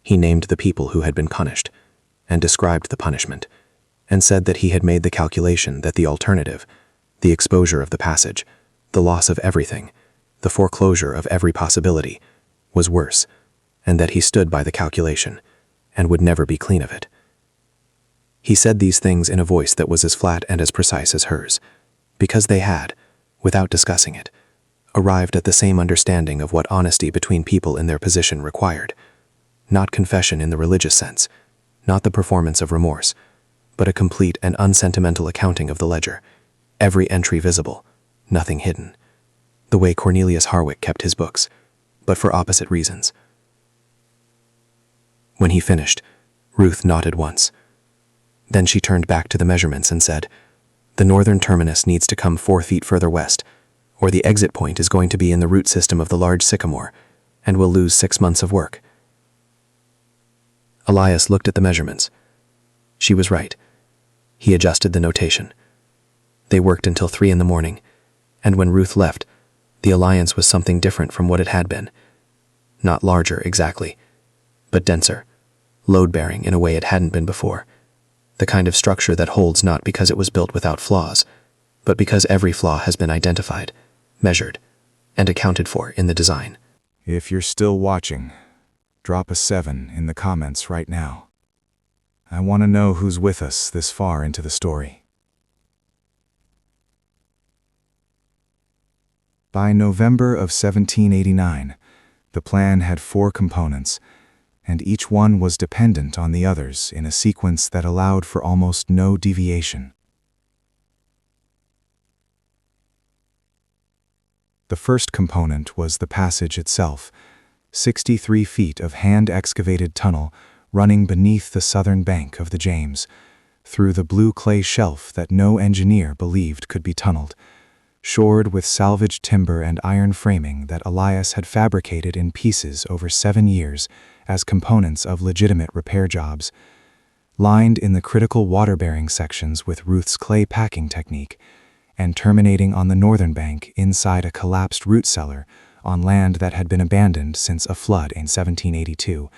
He named the people who had been punished, and described the punishment, and said that he had made the calculation that the alternative, the exposure of the passage, the loss of everything, the foreclosure of every possibility, was worse, and that he stood by the calculation, and would never be clean of it. He said these things in a voice that was as flat and as precise as hers, because they had, without discussing it, arrived at the same understanding of what honesty between people in their position required. Not confession in the religious sense, not the performance of remorse, but a complete and unsentimental accounting of the ledger, every entry visible, nothing hidden, the way Cornelius Harwick kept his books, but for opposite reasons. When he finished, Ruth nodded once. Then she turned back to the measurements and said, "The northern terminus needs to come 4 feet further west, or the exit point is going to be in the root system of the large sycamore, and we'll lose 6 months of work." Elias looked at the measurements. She was right. He adjusted the notation. They worked until 3 in the morning, and when Ruth left, the alliance was something different from what it had been. Not larger, exactly, but denser, load-bearing in a way it hadn't been before. The kind of structure that holds not because it was built without flaws, but because every flaw has been identified, measured, and accounted for in the design. If you're still watching, drop a 7 in the comments right now. I want to know who's with us this far into the story. By November of 1789, the plan had 4 components, and each one was dependent on the others in a sequence that allowed for almost no deviation. The first component was the passage itself, 63 feet of hand-excavated tunnel running beneath the southern bank of the James, through the blue clay shelf that no engineer believed could be tunneled, shored with salvaged timber and iron framing that Elias had fabricated in pieces over 7 years as components of legitimate repair jobs, lined in the critical water-bearing sections with Ruth's clay packing technique, and terminating on the northern bank inside a collapsed root cellar on land that had been abandoned since a flood in 1782,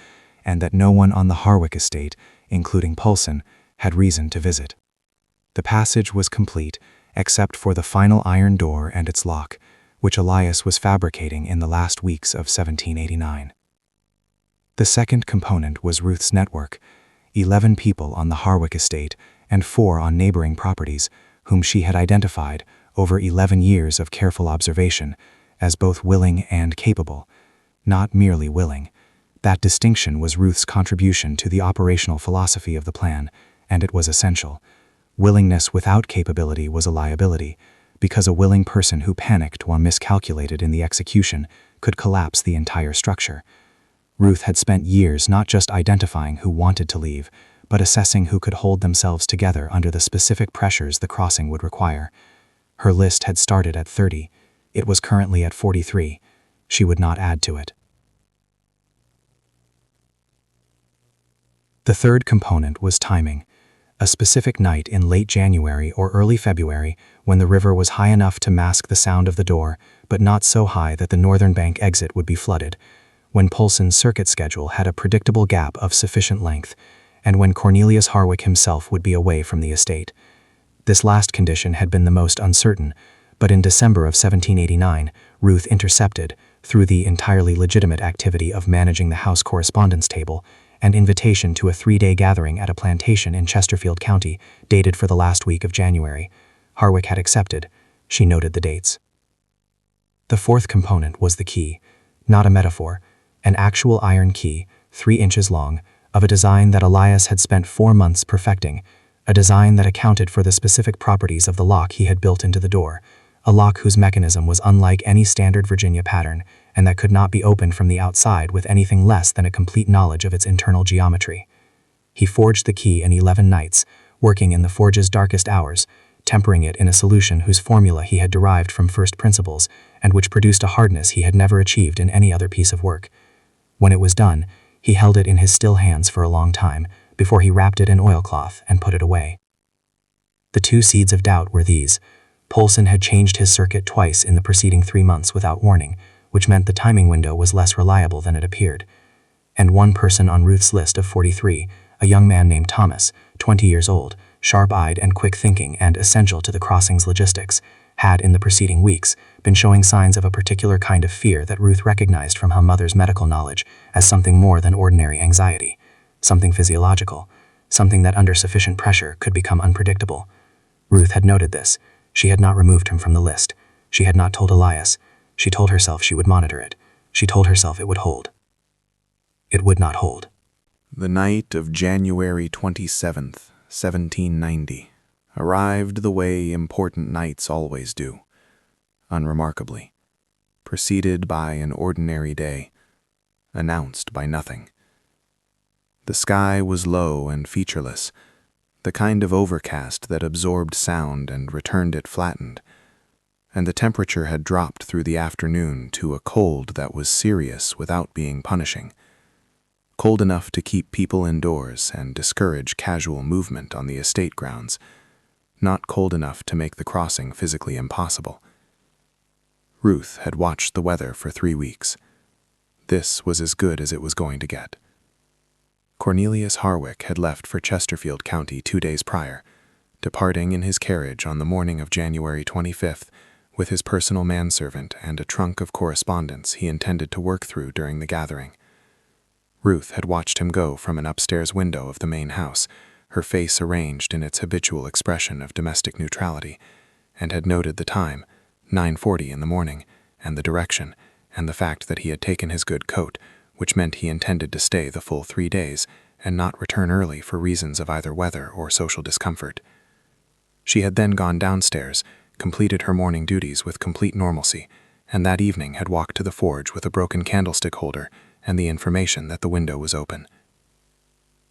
and that no one on the Harwick estate, including Poulsen, had reason to visit. The passage was complete, except for the final iron door and its lock, which Elias was fabricating in the last weeks of 1789. The second component was Ruth's network, 11 people on the Harwick estate and 4 on neighboring properties, whom she had identified over 11 years of careful observation as both willing and capable, not merely willing. That distinction was Ruth's contribution to the operational philosophy of the plan, and it was essential. Willingness without capability was a liability, because a willing person who panicked or miscalculated in the execution could collapse the entire structure. Ruth had spent years not just identifying who wanted to leave, but assessing who could hold themselves together under the specific pressures the crossing would require. Her list had started at 30. It was currently at 43. She would not add to it. The third component was timing. A specific night in late January or early February when the river was high enough to mask the sound of the door, but not so high that the northern bank exit would be flooded, when Poulsen's circuit schedule had a predictable gap of sufficient length, and when Cornelius Harwick himself would be away from the estate. This last condition had been the most uncertain, but in December of 1789, Ruth intercepted, through the entirely legitimate activity of managing the house correspondence table, an invitation to a 3-day gathering at a plantation in Chesterfield County, dated for the last week of January. Harwick had accepted. She noted the dates. The fourth component was the key, not a metaphor, an actual iron key, 3 inches long, of a design that Elias had spent 4 months perfecting, a design that accounted for the specific properties of the lock he had built into the door, a lock whose mechanism was unlike any standard Virginia pattern, and that could not be opened from the outside with anything less than a complete knowledge of its internal geometry. He forged the key in 11 nights, working in the forge's darkest hours, tempering it in a solution whose formula he had derived from first principles, and which produced a hardness he had never achieved in any other piece of work. When it was done, he held it in his still hands for a long time, before he wrapped it in oilcloth and put it away. The 2 seeds of doubt were these. Poulsen had changed his circuit twice in the preceding 3 months without warning, which meant the timing window was less reliable than it appeared. And one person on Ruth's list of 43, a young man named Thomas, 20 years old, sharp-eyed and quick-thinking and essential to the crossing's logistics, had in the preceding weeks been showing signs of a particular kind of fear that Ruth recognized from her mother's medical knowledge as something more than ordinary anxiety, something physiological, something that under sufficient pressure could become unpredictable. Ruth had noted this. She had not removed him from the list. She had not told Elias. She told herself she would monitor it. She told herself it would hold. It would not hold. The night of January 27th, 1790, arrived the way important nights always do, unremarkably, preceded by an ordinary day, announced by nothing. The sky was low and featureless, the kind of overcast that absorbed sound and returned it flattened, and the temperature had dropped through the afternoon to a cold that was serious without being punishing, cold enough to keep people indoors and discourage casual movement on the estate grounds, not cold enough to make the crossing physically impossible. Ruth had watched the weather for 3 weeks. This was as good as it was going to get. Cornelius Harwick had left for Chesterfield County 2 days prior, departing in his carriage on the morning of January 25th with his personal manservant and a trunk of correspondence he intended to work through during the gathering. Ruth had watched him go from an upstairs window of the main house, her face arranged in its habitual expression of domestic neutrality, and had noted the time, 9:40 in the morning, and the direction, and the fact that he had taken his good coat, which meant he intended to stay the full 3 days and not return early for reasons of either weather or social discomfort. She had then gone downstairs, completed her morning duties with complete normalcy, and that evening had walked to the forge with a broken candlestick holder and the information that the window was open.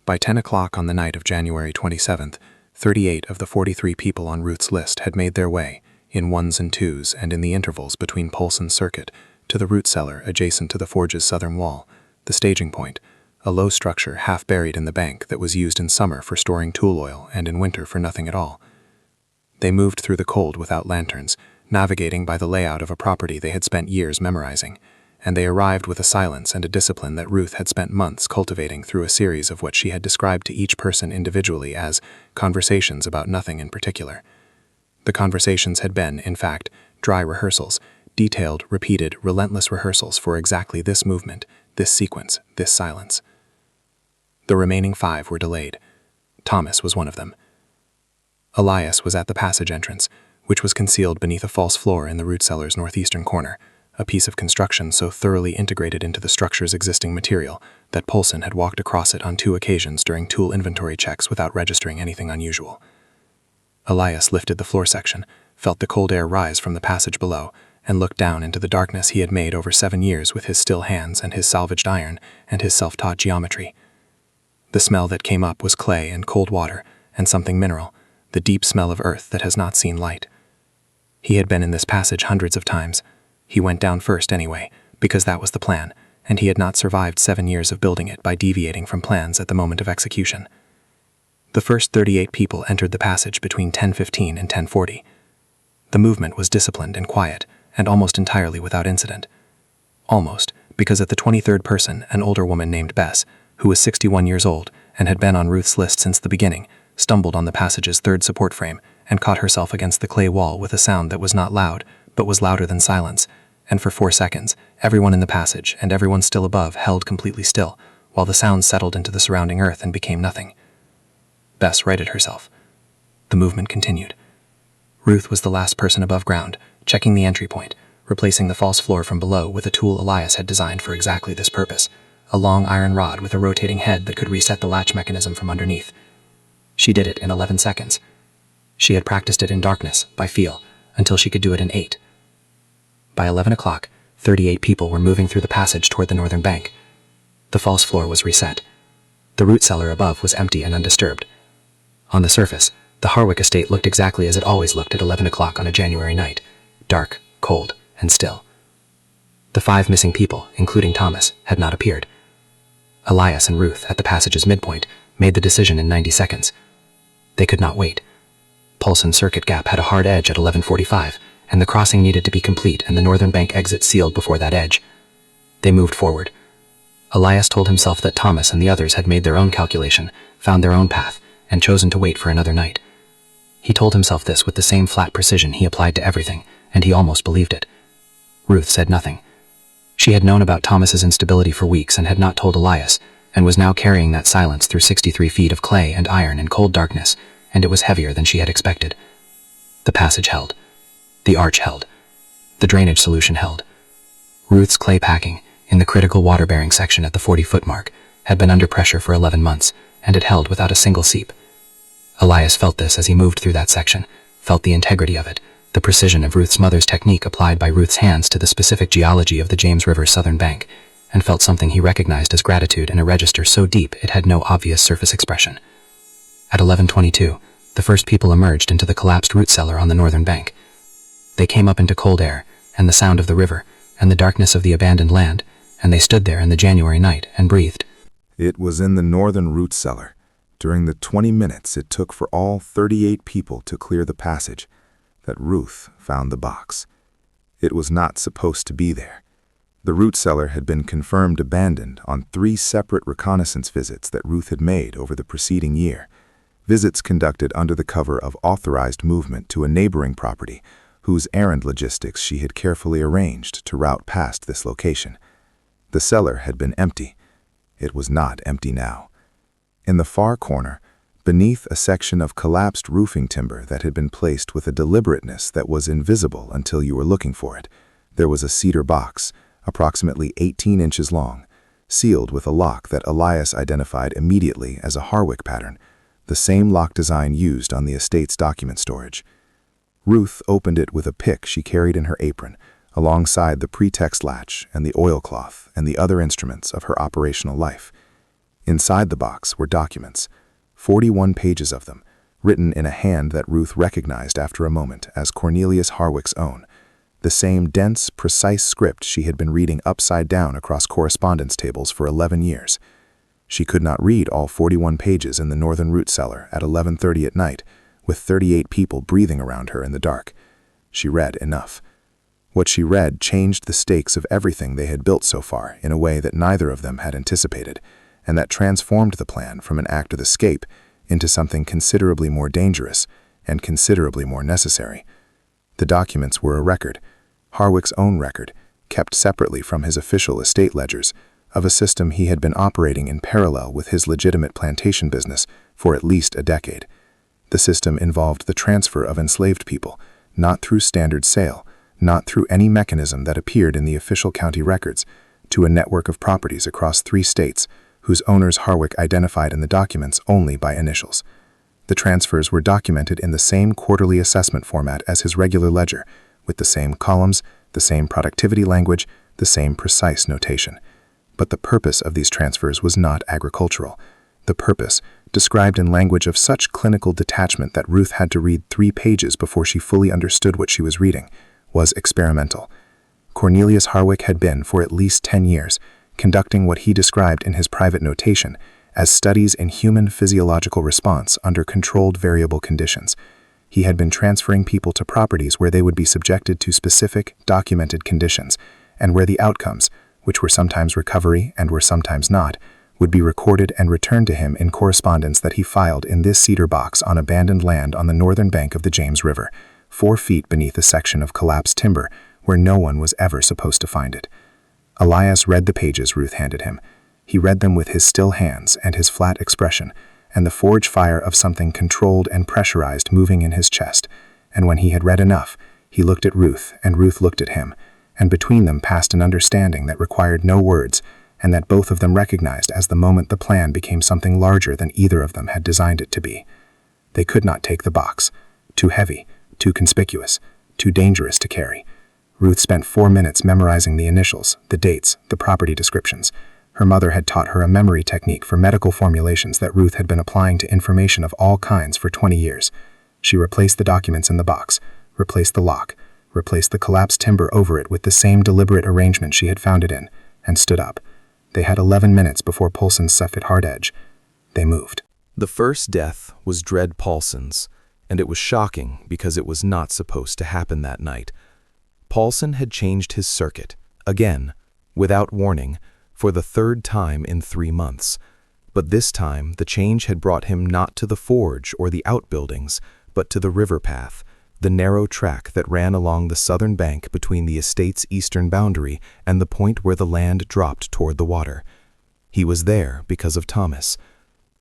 By 10 o'clock on the night of January 27th, 38 of the 43 people on Ruth's list had made their way, in ones and twos and in the intervals between pulse and circuit, to the root cellar adjacent to the forge's southern wall, the staging point, a low structure half buried in the bank that was used in summer for storing tool oil and in winter for nothing at all. They moved through the cold without lanterns, navigating by the layout of a property they had spent years memorizing, and they arrived with a silence and a discipline that Ruth had spent months cultivating through a series of what she had described to each person individually as conversations about nothing in particular. The conversations had been, in fact, dry rehearsals, detailed, repeated, relentless rehearsals for exactly this movement, this sequence, this silence. The remaining 5 were delayed. Thomas was one of them. Elias was at the passage entrance, which was concealed beneath a false floor in the root cellar's northeastern corner, a piece of construction so thoroughly integrated into the structure's existing material that Poulsen had walked across it on 2 occasions during tool inventory checks without registering anything unusual. Elias lifted the floor section, felt the cold air rise from the passage below, and looked down into the darkness he had made over 7 years with his still hands and his salvaged iron and his self-taught geometry. The smell that came up was clay and cold water and something mineral, the deep smell of earth that has not seen light. He had been in this passage hundreds of times. He went down first anyway, because that was the plan, and he had not survived 7 years of building it by deviating from plans at the moment of execution. The first 38 people entered the passage between 10:15 and 10:40. The movement was disciplined and quiet, and almost entirely without incident. Almost, because at the 23rd person, an older woman named Bess, who was 61 years old and had been on Ruth's list since the beginning, stumbled on the passage's 3rd support frame and caught herself against the clay wall with a sound that was not loud, but was louder than silence, and for 4 seconds, everyone in the passage and everyone still above held completely still, while the sound settled into the surrounding earth and became nothing. Bess righted herself. The movement continued. Ruth was the last person above ground, checking the entry point, replacing the false floor from below with a tool Elias had designed for exactly this purpose, a long iron rod with a rotating head that could reset the latch mechanism from underneath. She did it in 11 seconds. She had practiced it in darkness, by feel, until she could do it in 8. By 11 o'clock, 38 people were moving through the passage toward the northern bank. The false floor was reset. The root cellar above was empty and undisturbed. On the surface, the Harwick estate looked exactly as it always looked at 11 o'clock on a January night, dark, cold, and still. The 5 missing people, including Thomas, had not appeared. Elias and Ruth, at the passage's midpoint, made the decision in 90 seconds. They could not wait. Poulsen's circuit gap had a hard edge at 11:45, and the crossing needed to be complete and the northern bank exit sealed before that edge. They moved forward. Elias told himself that Thomas and the others had made their own calculation, found their own path, and chosen to wait for another night. He told himself this with the same flat precision he applied to everything, and he almost believed it. Ruth said nothing. She had known about Thomas's instability for weeks and had not told Elias, and was now carrying that silence through 63 feet of clay and iron in cold darkness, and it was heavier than she had expected. The passage held. The arch held. The drainage solution held. Ruth's clay packing, in the critical water-bearing section at the 40-foot mark, had been under pressure for 11 months, and it held without a single seep. Elias felt this as he moved through that section, felt the integrity of it, the precision of Ruth's mother's technique applied by Ruth's hands to the specific geology of the James River's southern bank, and felt something he recognized as gratitude in a register so deep it had no obvious surface expression. At 11:22, the first people emerged into the collapsed root cellar on the northern bank. They came up into cold air, and the sound of the river, and the darkness of the abandoned land, and they stood there in the January night and breathed. It was in the northern root cellar, during the 20 minutes it took for all 38 people to clear the passage, that Ruth found the box. It was not supposed to be there. The root cellar had been confirmed abandoned on 3 separate reconnaissance visits that Ruth had made over the preceding year, visits conducted under the cover of authorized movement to a neighboring property, whose errand logistics she had carefully arranged to route past this location. The cellar had been empty. It was not empty now. In the far corner, beneath a section of collapsed roofing timber that had been placed with a deliberateness that was invisible until you were looking for it, There was a cedar box, approximately 18 inches long, sealed with a lock that Elias identified immediately as a Harwick pattern, the same lock design used on the estate's document storage. Ruth opened it with a pick she carried in her apron, alongside the pretext latch and the oilcloth and the other instruments of her operational life. Inside the box were documents, 41 pages of them, written in a hand that Ruth recognized after a moment as Cornelius Harwick's own, the same dense, precise script she had been reading upside down across correspondence tables for 11 years. She could not read all 41 pages in the northern root cellar at 11:30 at night, with 38 people breathing around her in the dark. She read enough. What she read changed the stakes of everything they had built so far in a way that neither of them had anticipated, and that transformed the plan from an act of escape into something considerably more dangerous and considerably more necessary. The documents were a record, Harwick's own record, kept separately from his official estate ledgers, of a system he had been operating in parallel with his legitimate plantation business for at least a decade. The system involved the transfer of enslaved people, not through standard sale, not through any mechanism that appeared in the official county records, to a network of properties across 3 states, whose owners Harwick identified in the documents only by initials. The transfers were documented in the same quarterly assessment format as his regular ledger, with the same columns, the same productivity language, the same precise notation. But the purpose of these transfers was not agricultural. The purpose, described in language of such clinical detachment that Ruth had to read 3 pages before she fully understood what she was reading, was experimental. Cornelius Harwick had been, for at least 10 years, conducting what he described in his private notation as studies in human physiological response under controlled variable conditions. He had been transferring people to properties where they would be subjected to specific, documented conditions, and where the outcomes, which were sometimes recovery and were sometimes not, would be recorded and returned to him in correspondence that he filed in this cedar box on abandoned land on the northern bank of the James River, 4 feet beneath a section of collapsed timber where no one was ever supposed to find it. Elias read the pages Ruth handed him. He read them with his still hands and his flat expression, and the forge fire of something controlled and pressurized moving in his chest, and when he had read enough, he looked at Ruth, and Ruth looked at him, and between them passed an understanding that required no words, and that both of them recognized as the moment the plan became something larger than either of them had designed it to be. They could not take the box. Too heavy, too conspicuous, too dangerous to carry. Ruth spent 4 minutes memorizing the initials, the dates, the property descriptions. Her mother had taught her a memory technique for medical formulations that Ruth had been applying to information of all kinds for 20 years. She replaced the documents in the box, replaced the lock, replaced the collapsed timber over it with the same deliberate arrangement she had found it in, and stood up. They had 11 minutes before Paulson's suffered hard edge. They moved. The first death was Dread Paulson's, and it was shocking because it was not supposed to happen that night. Paulson had changed his circuit, again, without warning, for the 3rd time in 3 months. But this time the change had brought him not to the forge or the outbuildings, but to the river path, the narrow track that ran along the southern bank between the estate's eastern boundary and the point where the land dropped toward the water. He was there because of Thomas.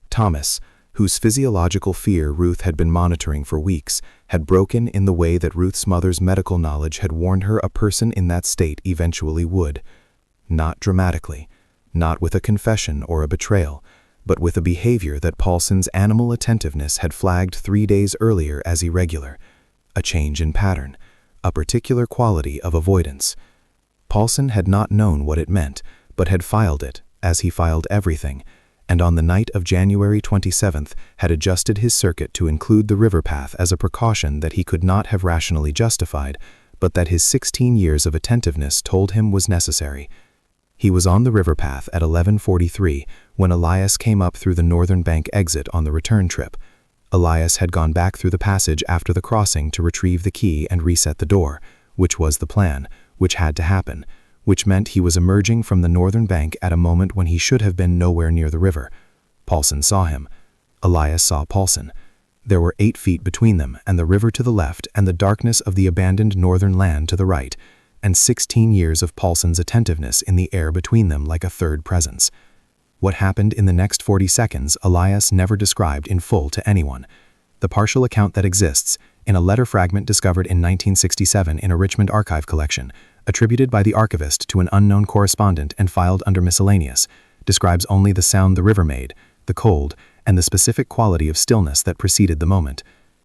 Thomas, whose physiological fear Ruth had been monitoring for weeks, had broken in the way that Ruth's mother's medical knowledge had warned her a person in that state eventually would. Not dramatically, not with a confession or a betrayal, but with a behavior that Paulson's animal attentiveness had flagged 3 days earlier as irregular, a change in pattern, a particular quality of avoidance. Paulson had not known what it meant, but had filed it, as he filed everything, and on the night of January 27th had adjusted his circuit to include the river path as a precaution that he could not have rationally justified, but that his 16 years of attentiveness told him was necessary. He was on the river path at 11:43 when Elias came up through the northern bank exit on the return trip. Elias had gone back through the passage after the crossing to retrieve the key and reset the door, which was the plan, which had to happen, which meant he was emerging from the northern bank at a moment when he should have been nowhere near the river. Paulson saw him. Elias saw Paulson. There were 8 feet between them, and the river to the left and the darkness of the abandoned northern land to the right, and 16 years of Paulson's attentiveness in the air between them like a third presence. What happened in the next 40 seconds Elias never described in full to anyone. The partial account that exists, in a letter fragment discovered in 1967 in a Richmond archive collection, attributed by the archivist to an unknown correspondent and filed under miscellaneous, describes only the sound the river made, the cold, and the specific quality of stillness that preceded the moment.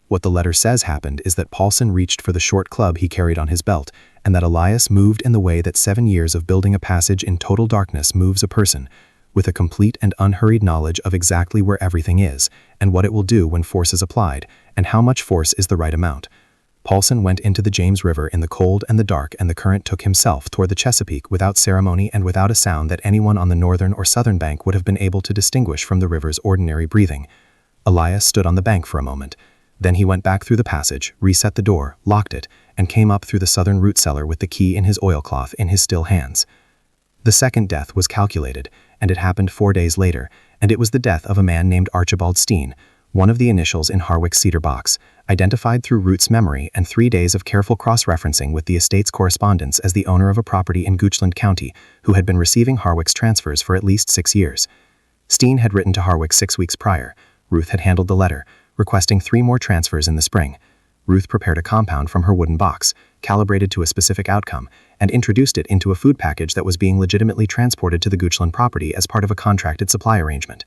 What the letter says happened is that Paulson reached for the short club he carried on his belt, and that Elias moved in the way that 7 years of building a passage in total darkness moves a person, with a complete and unhurried knowledge of exactly where everything is, and what it will do when force is applied, and how much force is the right amount. Paulson went into the James River in the cold and the dark, and the current took himself toward the Chesapeake without ceremony and without a sound that anyone on the northern or southern bank would have been able to distinguish from the river's ordinary breathing. Elias stood on the bank for a moment. Then he went back through the passage, reset the door, locked it, and came up through the southern root cellar with the key in his oilcloth in his still hands. The second death was calculated, and it happened 4 days later, and it was the death of a man named Archibald Steen, one of the initials in Harwick's cedar box, identified through Root's memory and 3 days of careful cross-referencing with the estate's correspondence as the owner of a property in Goochland County who had been receiving Harwick's transfers for at least 6 years. Steen had written to Harwick 6 weeks prior. Ruth had handled the letter, requesting 3 more transfers in the spring. Ruth prepared a compound from her wooden box, calibrated to a specific outcome, and introduced it into a food package that was being legitimately transported to the Goochland property as part of a contracted supply arrangement.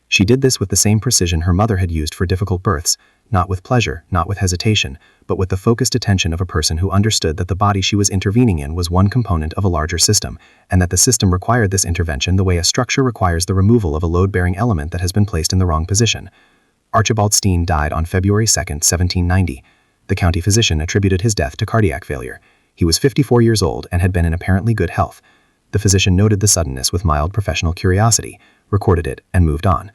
She did this with the same precision her mother had used for difficult births, not with pleasure, not with hesitation, but with the focused attention of a person who understood that the body she was intervening in was one component of a larger system, and that the system required this intervention the way a structure requires the removal of a load-bearing element that has been placed in the wrong position. Archibald Steen died on February 2, 1790. The county physician attributed his death to cardiac failure. He was 54 years old and had been in apparently good health. The physician noted the suddenness with mild professional curiosity, recorded it, and moved on.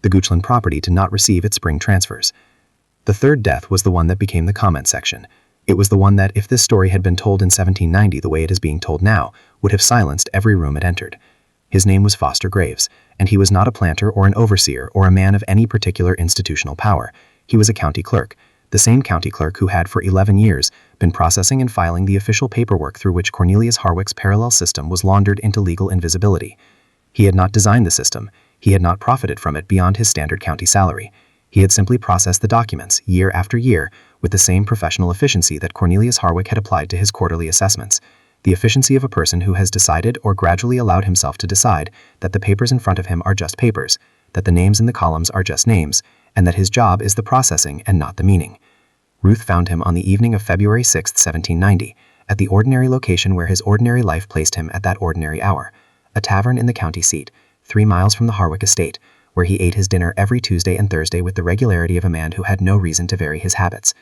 The Goochland property did not receive its spring transfers. The third death was the one that became the comment section. It was the one that, if this story had been told in 1790 the way it is being told now, would have silenced every room it entered. His name was Foster Graves, and he was not a planter or an overseer or a man of any particular institutional power. He was a county clerk, the same county clerk who had for 11 years been processing and filing the official paperwork through which Cornelius Harwick's parallel system was laundered into legal invisibility. He had not designed the system. He had not profited from it beyond his standard county salary. He had simply processed the documents, year after year, with the same professional efficiency that Cornelius Harwick had applied to his quarterly assessments. The efficiency of a person who has decided or gradually allowed himself to decide that the papers in front of him are just papers, that the names in the columns are just names, and that his job is the processing and not the meaning. Ruth found him on the evening of February 6, 1790, at the ordinary location where his ordinary life placed him at that ordinary hour, a tavern in the county seat, 3 miles from the Harwick estate, where he ate his dinner every Tuesday and Thursday with the regularity of a man who had no reason to vary his habits.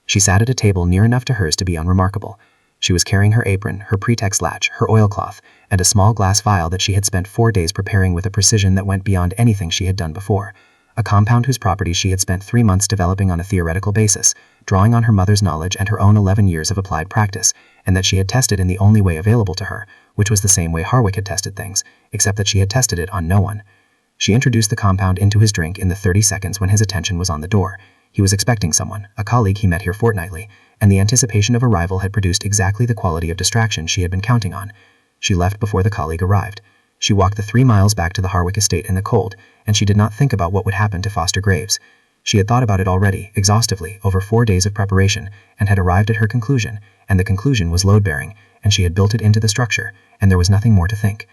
She sat at a table near enough to hers to be unremarkable. She was carrying her apron, her pretext latch, her oilcloth, and a small glass vial that she had spent 4 days preparing with a precision that went beyond anything she had done before. A compound whose properties she had spent 3 months developing on a theoretical basis, drawing on her mother's knowledge and her own 11 years of applied practice, and that she had tested in the only way available to her, which was the same way Harwick had tested things, except that she had tested it on no one. She introduced the compound into his drink in the 30 seconds when his attention was on the door. He was expecting someone, a colleague he met here fortnightly, and the anticipation of arrival had produced exactly the quality of distraction she had been counting on. She left before the colleague arrived. She walked the 3 miles back to the Harwick estate in the cold, and she did not think about what would happen to Foster Graves. She had thought about it already, exhaustively, over 4 days of preparation, and had arrived at her conclusion, and the conclusion was load-bearing, and she had built it into the structure, and there was nothing more to think.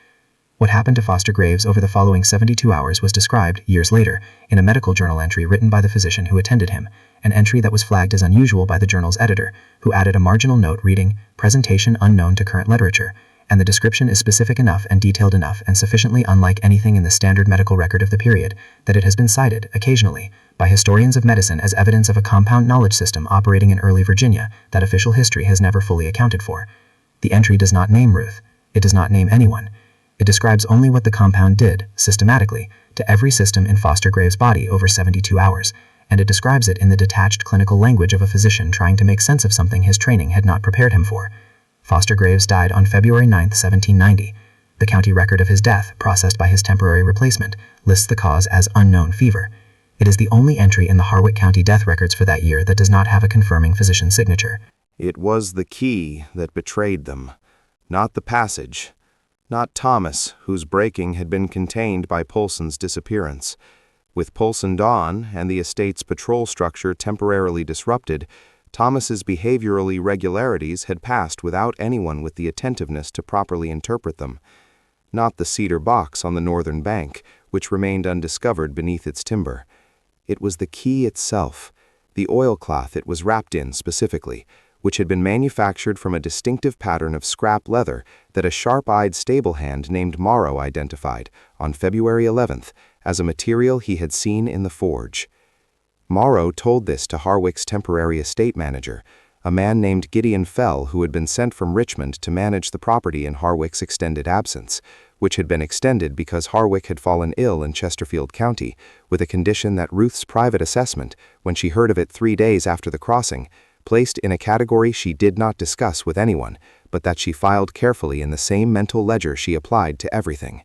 What happened to Foster Graves over the following 72 hours was described, years later, in a medical journal entry written by the physician who attended him, an entry that was flagged as unusual by the journal's editor, who added a marginal note reading, "Presentation unknown to current literature," and the description is specific enough and detailed enough and sufficiently unlike anything in the standard medical record of the period that it has been cited, occasionally, by historians of medicine as evidence of a compound knowledge system operating in early Virginia that official history has never fully accounted for. The entry does not name Ruth. It does not name anyone. It describes only what the compound did, systematically, to every system in Foster Graves' body over 72 hours, and it describes it in the detached clinical language of a physician trying to make sense of something his training had not prepared him for. Foster Graves died on February 9, 1790. The county record of his death, processed by his temporary replacement, lists the cause as unknown fever. It is the only entry in the Harwick County death records for that year that does not have a confirming physician's signature. It was the key that betrayed them, not the passage. Not Thomas, whose breaking had been contained by Polson's disappearance. With Polson gone and the estate's patrol structure temporarily disrupted, Thomas's behavioral irregularities had passed without anyone with the attentiveness to properly interpret them. Not the cedar box on the northern bank, which remained undiscovered beneath its timber. It was the key itself, the oilcloth it was wrapped in specifically, which had been manufactured from a distinctive pattern of scrap leather that a sharp-eyed stable hand named Morrow identified, on February 11th, as a material he had seen in the forge. Morrow told this to Harwick's temporary estate manager, a man named Gideon Fell, who had been sent from Richmond to manage the property in Harwick's extended absence, which had been extended because Harwick had fallen ill in Chesterfield County, with a condition that Ruth's private assessment, when she heard of it 3 days after the crossing, placed in a category she did not discuss with anyone, but that she filed carefully in the same mental ledger she applied to everything.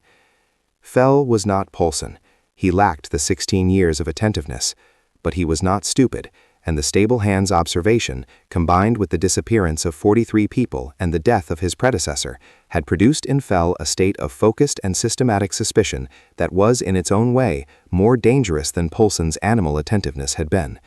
Fell was not Poulsen. He lacked the 16 years of attentiveness. But he was not stupid, and the stable hand's observation, combined with the disappearance of 43 people and the death of his predecessor, had produced in Fell a state of focused and systematic suspicion that was in its own way more dangerous than Poulsen's animal attentiveness had been.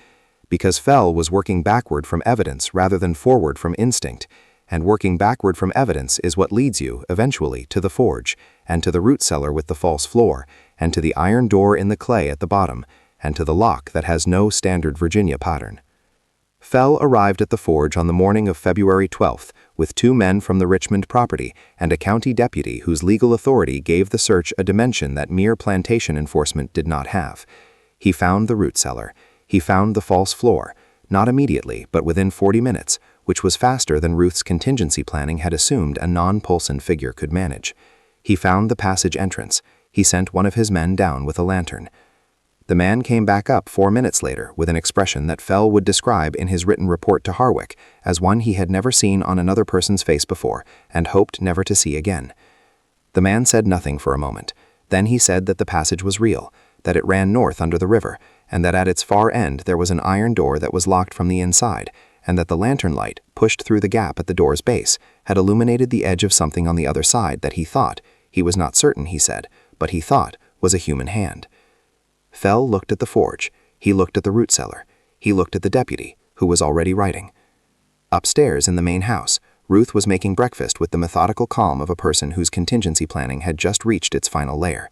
Because Fell was working backward from evidence rather than forward from instinct, and working backward from evidence is what leads you, eventually, to the forge, and to the root cellar with the false floor, and to the iron door in the clay at the bottom, and to the lock that has no standard Virginia pattern. Fell arrived at the forge on the morning of February 12th with 2 men from the Richmond property and a county deputy whose legal authority gave the search a dimension that mere plantation enforcement did not have. He found the root cellar. He found the false floor, not immediately, but within 40 minutes, which was faster than Ruth's contingency planning had assumed a non-Poulsen figure could manage. He found the passage entrance. He sent one of his men down with a lantern. The man came back up 4 minutes later with an expression that Fell would describe in his written report to Harwick as one he had never seen on another person's face before and hoped never to see again. The man said nothing for a moment. Then he said that the passage was real, that it ran north under the river, and that at its far end there was an iron door that was locked from the inside, and that the lantern light, pushed through the gap at the door's base, had illuminated the edge of something on the other side that he was not certain, he said, but he thought was a human hand. Fell looked at the forge. He looked at the root cellar. He looked at the deputy, who was already writing. Upstairs in the main house, Ruth was making breakfast with the methodical calm of a person whose contingency planning had just reached its final layer.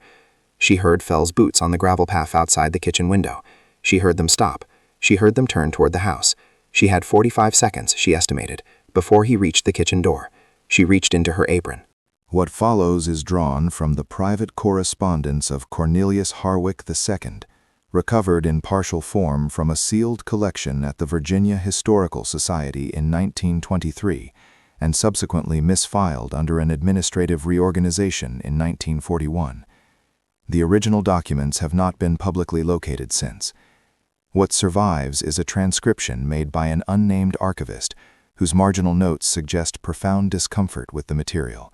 She heard Fell's boots on the gravel path outside the kitchen window. She heard them stop. She heard them turn toward the house. She had 45 seconds, she estimated, before he reached the kitchen door. She reached into her apron. What follows is drawn from the private correspondence of Cornelius Harwick II, recovered in partial form from a sealed collection at the Virginia Historical Society in 1923, and subsequently misfiled under an administrative reorganization in 1941. The original documents have not been publicly located since. What survives is a transcription made by an unnamed archivist, whose marginal notes suggest profound discomfort with the material.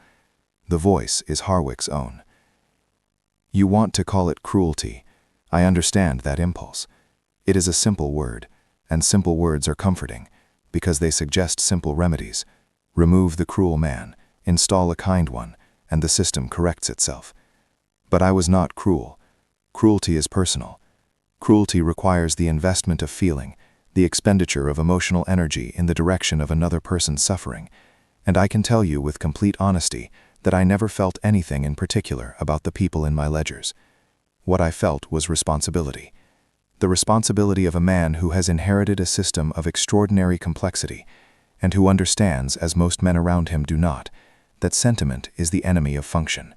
The voice is Harwick's own. You want to call it cruelty. I understand that impulse. It is a simple word, and simple words are comforting, because they suggest simple remedies. Remove the cruel man, install a kind one, and the system corrects itself. But I was not cruel. Cruelty is personal. Cruelty requires the investment of feeling, the expenditure of emotional energy in the direction of another person's suffering, and I can tell you with complete honesty that I never felt anything in particular about the people in my ledgers. What I felt was responsibility. The responsibility of a man who has inherited a system of extraordinary complexity, and who understands, as most men around him do not, that sentiment is the enemy of function.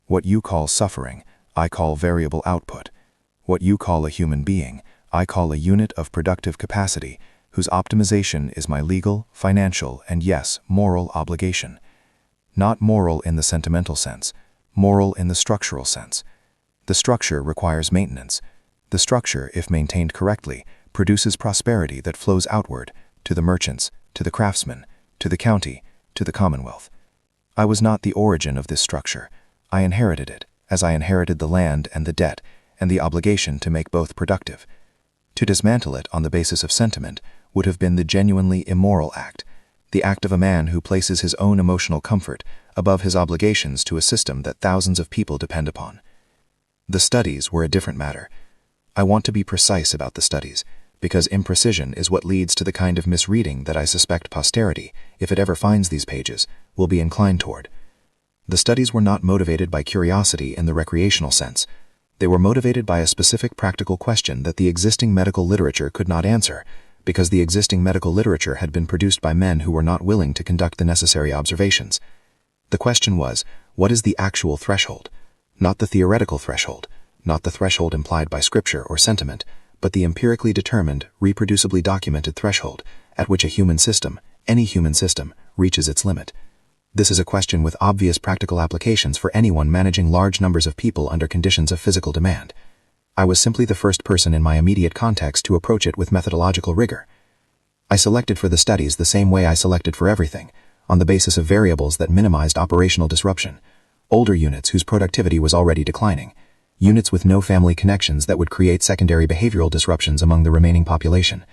What you call suffering, I call variable output. What you call a human being, I call a unit of productive capacity, whose optimization is my legal, financial, and yes, moral obligation. Not moral in the sentimental sense, moral in the structural sense. The structure requires maintenance. The structure, if maintained correctly, produces prosperity that flows outward, to the merchants, to the craftsmen, to the county, to the Commonwealth. I was not the origin of this structure. I inherited it, as I inherited the land and the debt, and the obligation to make both productive. To dismantle it on the basis of sentiment would have been the genuinely immoral act, the act of a man who places his own emotional comfort above his obligations to a system that thousands of people depend upon. The studies were a different matter. I want to be precise about the studies, because imprecision is what leads to the kind of misreading that I suspect posterity, if it ever finds these pages, will be inclined toward. The studies were not motivated by curiosity in the recreational sense. They were motivated by a specific practical question that the existing medical literature could not answer, because the existing medical literature had been produced by men who were not willing to conduct the necessary observations. The question was, what is the actual threshold? Not the theoretical threshold, not the threshold implied by scripture or sentiment, but the empirically determined, reproducibly documented threshold at which a human system, any human system, reaches its limit. This is a question with obvious practical applications for anyone managing large numbers of people under conditions of physical demand. I was simply the first person in my immediate context to approach it with methodological rigor. I selected for the studies the same way I selected for everything, on the basis of variables that minimized operational disruption. Older units whose productivity was already declining. Units with no family connections that would create secondary behavioral disruptions among the remaining population.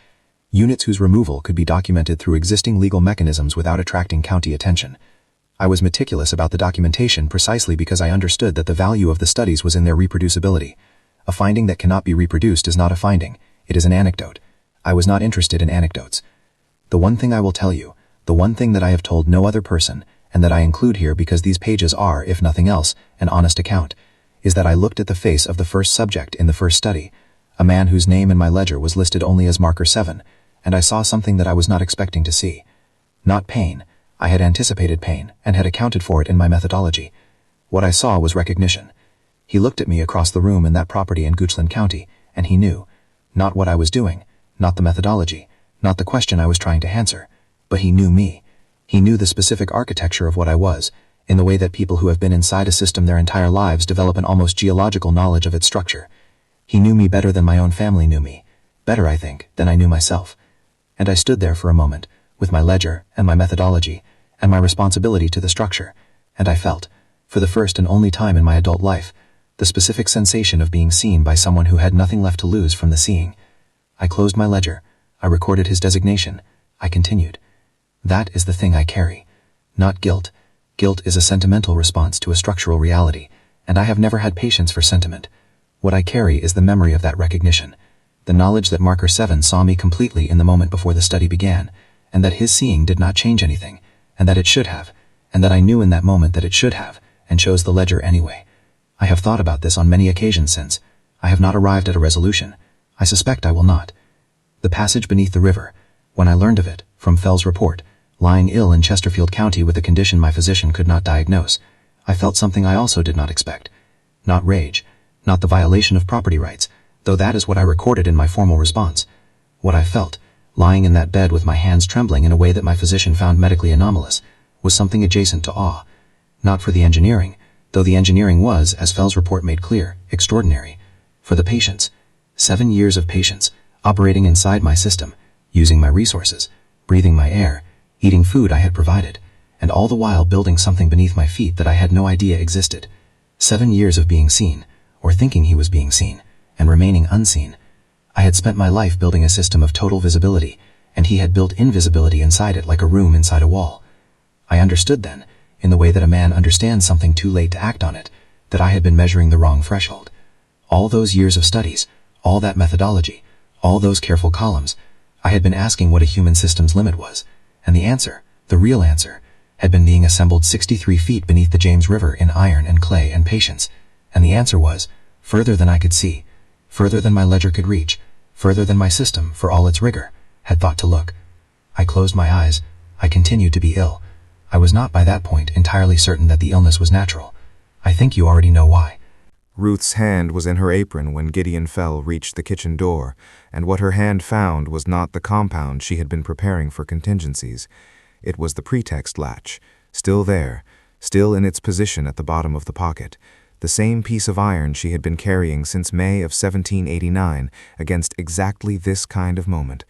Units whose removal could be documented through existing legal mechanisms without attracting county attention. I was meticulous about the documentation precisely because I understood that the value of the studies was in their reproducibility. A finding that cannot be reproduced is not a finding, it is an anecdote. I was not interested in anecdotes. The one thing I will tell you, the one thing that I have told no other person, and that I include here because these pages are, if nothing else, an honest account, is that I looked at the face of the first subject in the first study, a man whose name in my ledger was listed only as marker 7, and I saw something that I was not expecting to see. Not pain. I had anticipated pain, and had accounted for it in my methodology. What I saw was recognition. He looked at me across the room in that property in Goochland County, and he knew. Not what I was doing, not the methodology, not the question I was trying to answer, but he knew me. He knew the specific architecture of what I was, in the way that people who have been inside a system their entire lives develop an almost geological knowledge of its structure. He knew me better than my own family knew me, better, I think, than I knew myself. And I stood there for a moment, with my ledger and my methodology, and my responsibility to the structure, and I felt, for the first and only time in my adult life, the specific sensation of being seen by someone who had nothing left to lose from the seeing. I closed my ledger, I recorded his designation, I continued. That is the thing I carry. Not guilt. Guilt is a sentimental response to a structural reality, and I have never had patience for sentiment. What I carry is the memory of that recognition, the knowledge that marker 7 saw me completely in the moment before the study began, and that his seeing did not change anything, and that it should have, and that I knew in that moment that it should have, and chose the ledger anyway. I have thought about this on many occasions since. I have not arrived at a resolution. I suspect I will not. The passage beneath the river, when I learned of it, from Fell's report, lying ill in Chesterfield County with a condition my physician could not diagnose, I felt something I also did not expect. Not rage, not the violation of property rights, though that is what I recorded in my formal response. What I felt, lying in that bed with my hands trembling in a way that my physician found medically anomalous, was something adjacent to awe. Not for the engineering, though the engineering was, as Fell's report made clear, extraordinary. For the patience. 7 years of patience, operating inside my system, using my resources, breathing my air, eating food I had provided, and all the while building something beneath my feet that I had no idea existed. 7 years of being seen, or thinking he was being seen, and remaining unseen. I had spent my life building a system of total visibility, and he had built invisibility inside it like a room inside a wall. I understood then, in the way that a man understands something too late to act on it, that I had been measuring the wrong threshold. All those years of studies, all that methodology, all those careful columns, I had been asking what a human system's limit was, and the answer, the real answer, had been being assembled 63 feet beneath the James River in iron and clay and patience, and the answer was, further than I could see, further than my ledger could reach, further than my system, for all its rigor, had thought to look. I closed my eyes. I continued to be ill. I was not by that point entirely certain that the illness was natural. I think you already know why. Ruth's hand was in her apron when Gideon Fell reached the kitchen door, and what her hand found was not the compound she had been preparing for contingencies. It was the pretext latch, still there, still in its position at the bottom of the pocket, the same piece of iron she had been carrying since May of 1789 against exactly this kind of moment.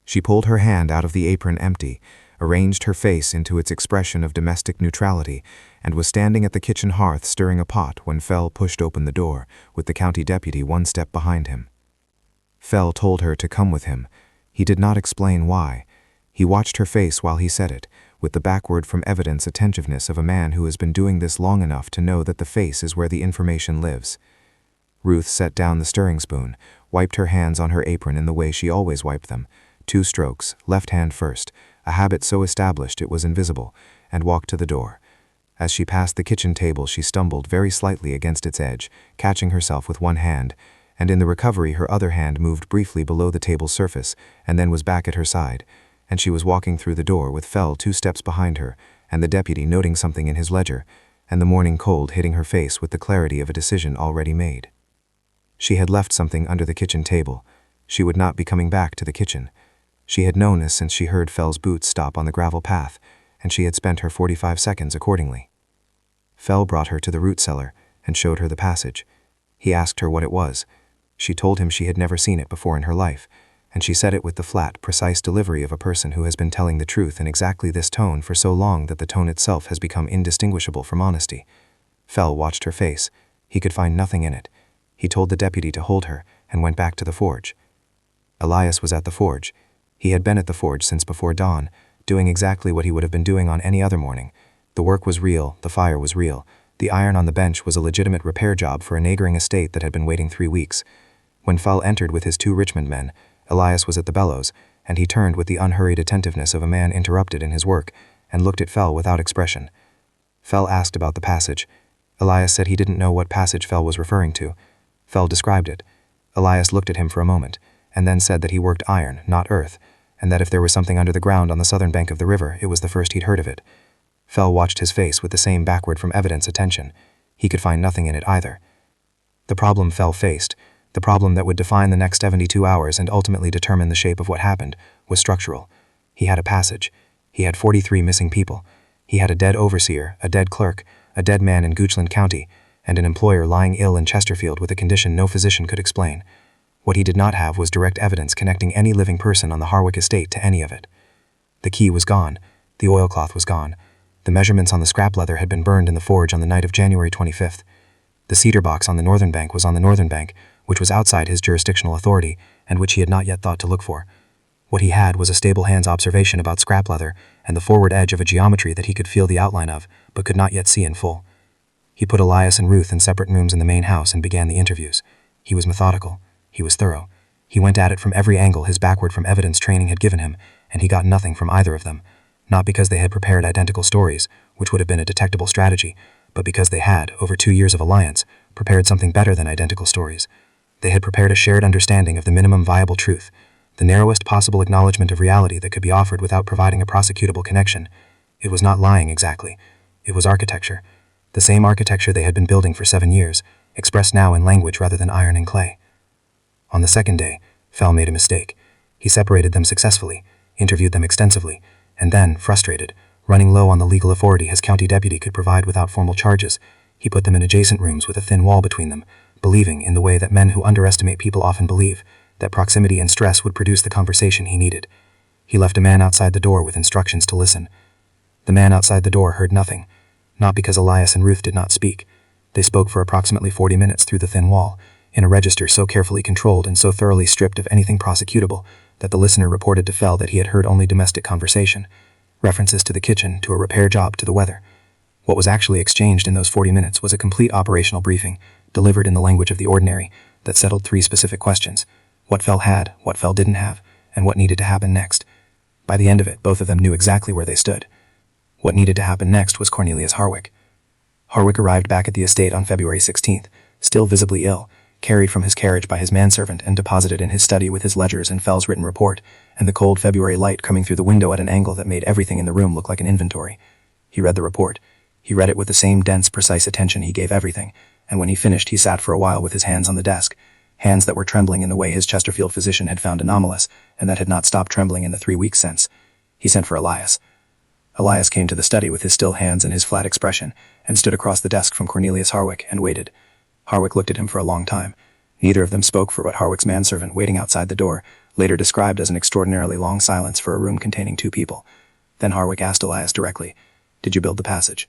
She pulled her hand out of the apron empty, arranged her face into its expression of domestic neutrality, and was standing at the kitchen hearth stirring a pot when Fell pushed open the door, with the county deputy 1 step behind him. Fell told her to come with him. He did not explain why. He watched her face while he said it, with the backward from evidence attentiveness of a man who has been doing this long enough to know that the face is where the information lives. Ruth set down the stirring spoon, wiped her hands on her apron in the way she always wiped them, 2 strokes, left hand first, a habit so established it was invisible, and walked to the door. As she passed the kitchen table, she stumbled very slightly against its edge, catching herself with one hand, and in the recovery her other hand moved briefly below the table's surface and then was back at her side, and she was walking through the door with Fell 2 steps behind her, and the deputy noting something in his ledger, and the morning cold hitting her face with the clarity of a decision already made. She had left something under the kitchen table. She would not be coming back to the kitchen. She had known this since she heard Fell's boots stop on the gravel path, and she had spent her 45 seconds accordingly. Fell brought her to the root cellar and showed her the passage. He asked her what it was. She told him she had never seen it before in her life, and she said it with the flat, precise delivery of a person who has been telling the truth in exactly this tone for so long that the tone itself has become indistinguishable from honesty. Fell watched her face. He could find nothing in it. He told the deputy to hold her and went back to the forge. Elias was at the forge. He had been at the forge since before dawn, doing exactly what he would have been doing on any other morning. The work was real, the fire was real. The iron on the bench was a legitimate repair job for a neighboring estate that had been waiting 3 weeks. When Fell entered with his 2 Richmond men, Elias was at the bellows, and he turned with the unhurried attentiveness of a man interrupted in his work, and looked at Fell without expression. Fell asked about the passage. Elias said he didn't know what passage Fell was referring to. Fell described it. Elias looked at him for a moment, and then said that he worked iron, not earth, and that if there was something under the ground on the southern bank of the river, it was the first he'd heard of it. Fell watched his face with the same backward from evidence attention. He could find nothing in it either. The problem Fell faced, the problem that would define the next 72 hours and ultimately determine the shape of what happened, was structural. He had a passage. He had 43 missing people. He had a dead overseer, a dead clerk, a dead man in Goochland County, and an employer lying ill in Chesterfield with a condition no physician could explain. What he did not have was direct evidence connecting any living person on the Harwick estate to any of it. The key was gone. The oilcloth was gone. The measurements on the scrap leather had been burned in the forge on the night of January 25th. The cedar box on the northern bank was on the northern bank, which was outside his jurisdictional authority and which he had not yet thought to look for. What he had was a stable hand's observation about scrap leather and the forward edge of a geometry that he could feel the outline of, but could not yet see in full. He put Elias and Ruth in separate rooms in the main house and began the interviews. He was methodical. He was thorough. He went at it from every angle his backward from evidence training had given him, and he got nothing from either of them. Not because they had prepared identical stories, which would have been a detectable strategy, but because they had, over 2 years of alliance, prepared something better than identical stories. They had prepared a shared understanding of the minimum viable truth, the narrowest possible acknowledgement of reality that could be offered without providing a prosecutable connection. It was not lying exactly. It was architecture. The same architecture they had been building for 7 years, expressed now in language rather than iron and clay. On the second day, Fell made a mistake. He separated them successfully, interviewed them extensively, and then, frustrated, running low on the legal authority his county deputy could provide without formal charges, he put them in adjacent rooms with a thin wall between them, believing, in the way that men who underestimate people often believe, that proximity and stress would produce the conversation he needed. He left a man outside the door with instructions to listen. The man outside the door heard nothing, not because Elias and Ruth did not speak. They spoke for approximately 40 minutes through the thin wall, in a register so carefully controlled and so thoroughly stripped of anything prosecutable that the listener reported to Fell that he had heard only domestic conversation, references to the kitchen, to a repair job, to the weather. What was actually exchanged in those 40 minutes was a complete operational briefing, delivered in the language of the ordinary, that settled 3 specific questions: what Fell had, what Fell didn't have, and what needed to happen next. By the end of it, both of them knew exactly where they stood. What needed to happen next was Cornelius Harwick. Harwick arrived back at the estate on February 16th, still visibly ill, carried from his carriage by his manservant and deposited in his study with his ledgers and Fell's written report, and the cold February light coming through the window at an angle that made everything in the room look like an inventory. He read the report. He read it with the same dense, precise attention he gave everything, and when he finished he sat for a while with his hands on the desk, hands that were trembling in the way his Chesterfield physician had found anomalous, and that had not stopped trembling in the 3 weeks since. He sent for Elias. Elias came to the study with his still hands and his flat expression, and stood across the desk from Cornelius Harwick and waited. Harwick looked at him for a long time. Neither of them spoke for what Harwick's manservant, waiting outside the door, later described as an extraordinarily long silence for a room containing 2 people. Then Harwick asked Elias directly, "Did you build the passage?"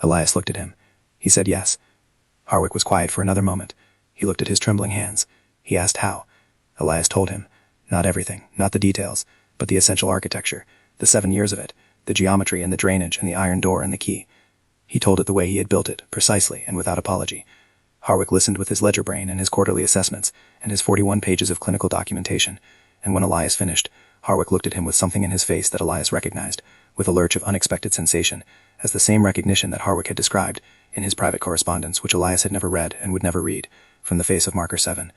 Elias looked at him. He said yes. Harwick was quiet for another moment. He looked at his trembling hands. He asked how. Elias told him. Not everything, not the details, but the essential architecture, the 7 years of it, the geometry and the drainage and the iron door and the key. He told it the way he had built it, precisely and without apology. Harwick listened with his ledger brain and his quarterly assessments and his 41 pages of clinical documentation, and when Elias finished, Harwick looked at him with something in his face that Elias recognized, with a lurch of unexpected sensation, as the same recognition that Harwick had described in his private correspondence, which Elias had never read and would never read, from the face of Marker 7.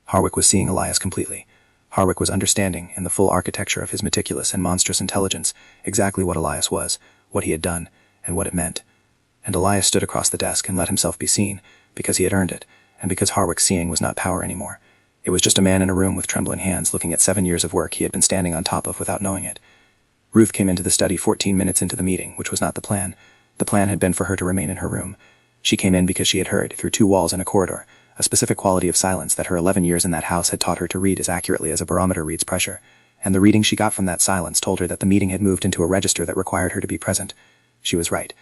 Harwick was seeing Elias completely. Harwick was understanding, in the full architecture of his meticulous and monstrous intelligence, exactly what Elias was, what he had done, and what it meant. And Elias stood across the desk and let himself be seen, because he had earned it, and because Harwick's seeing was not power anymore. It was just a man in a room with trembling hands looking at 7 years of work he had been standing on top of without knowing it. Ruth came into the study 14 minutes into the meeting, which was not the plan. The plan had been for her to remain in her room. She came in because she had heard, through 2 walls and a corridor, a specific quality of silence that her 11 years in that house had taught her to read as accurately as a barometer reads pressure, and the reading she got from that silence told her that the meeting had moved into a register that required her to be present. She was right.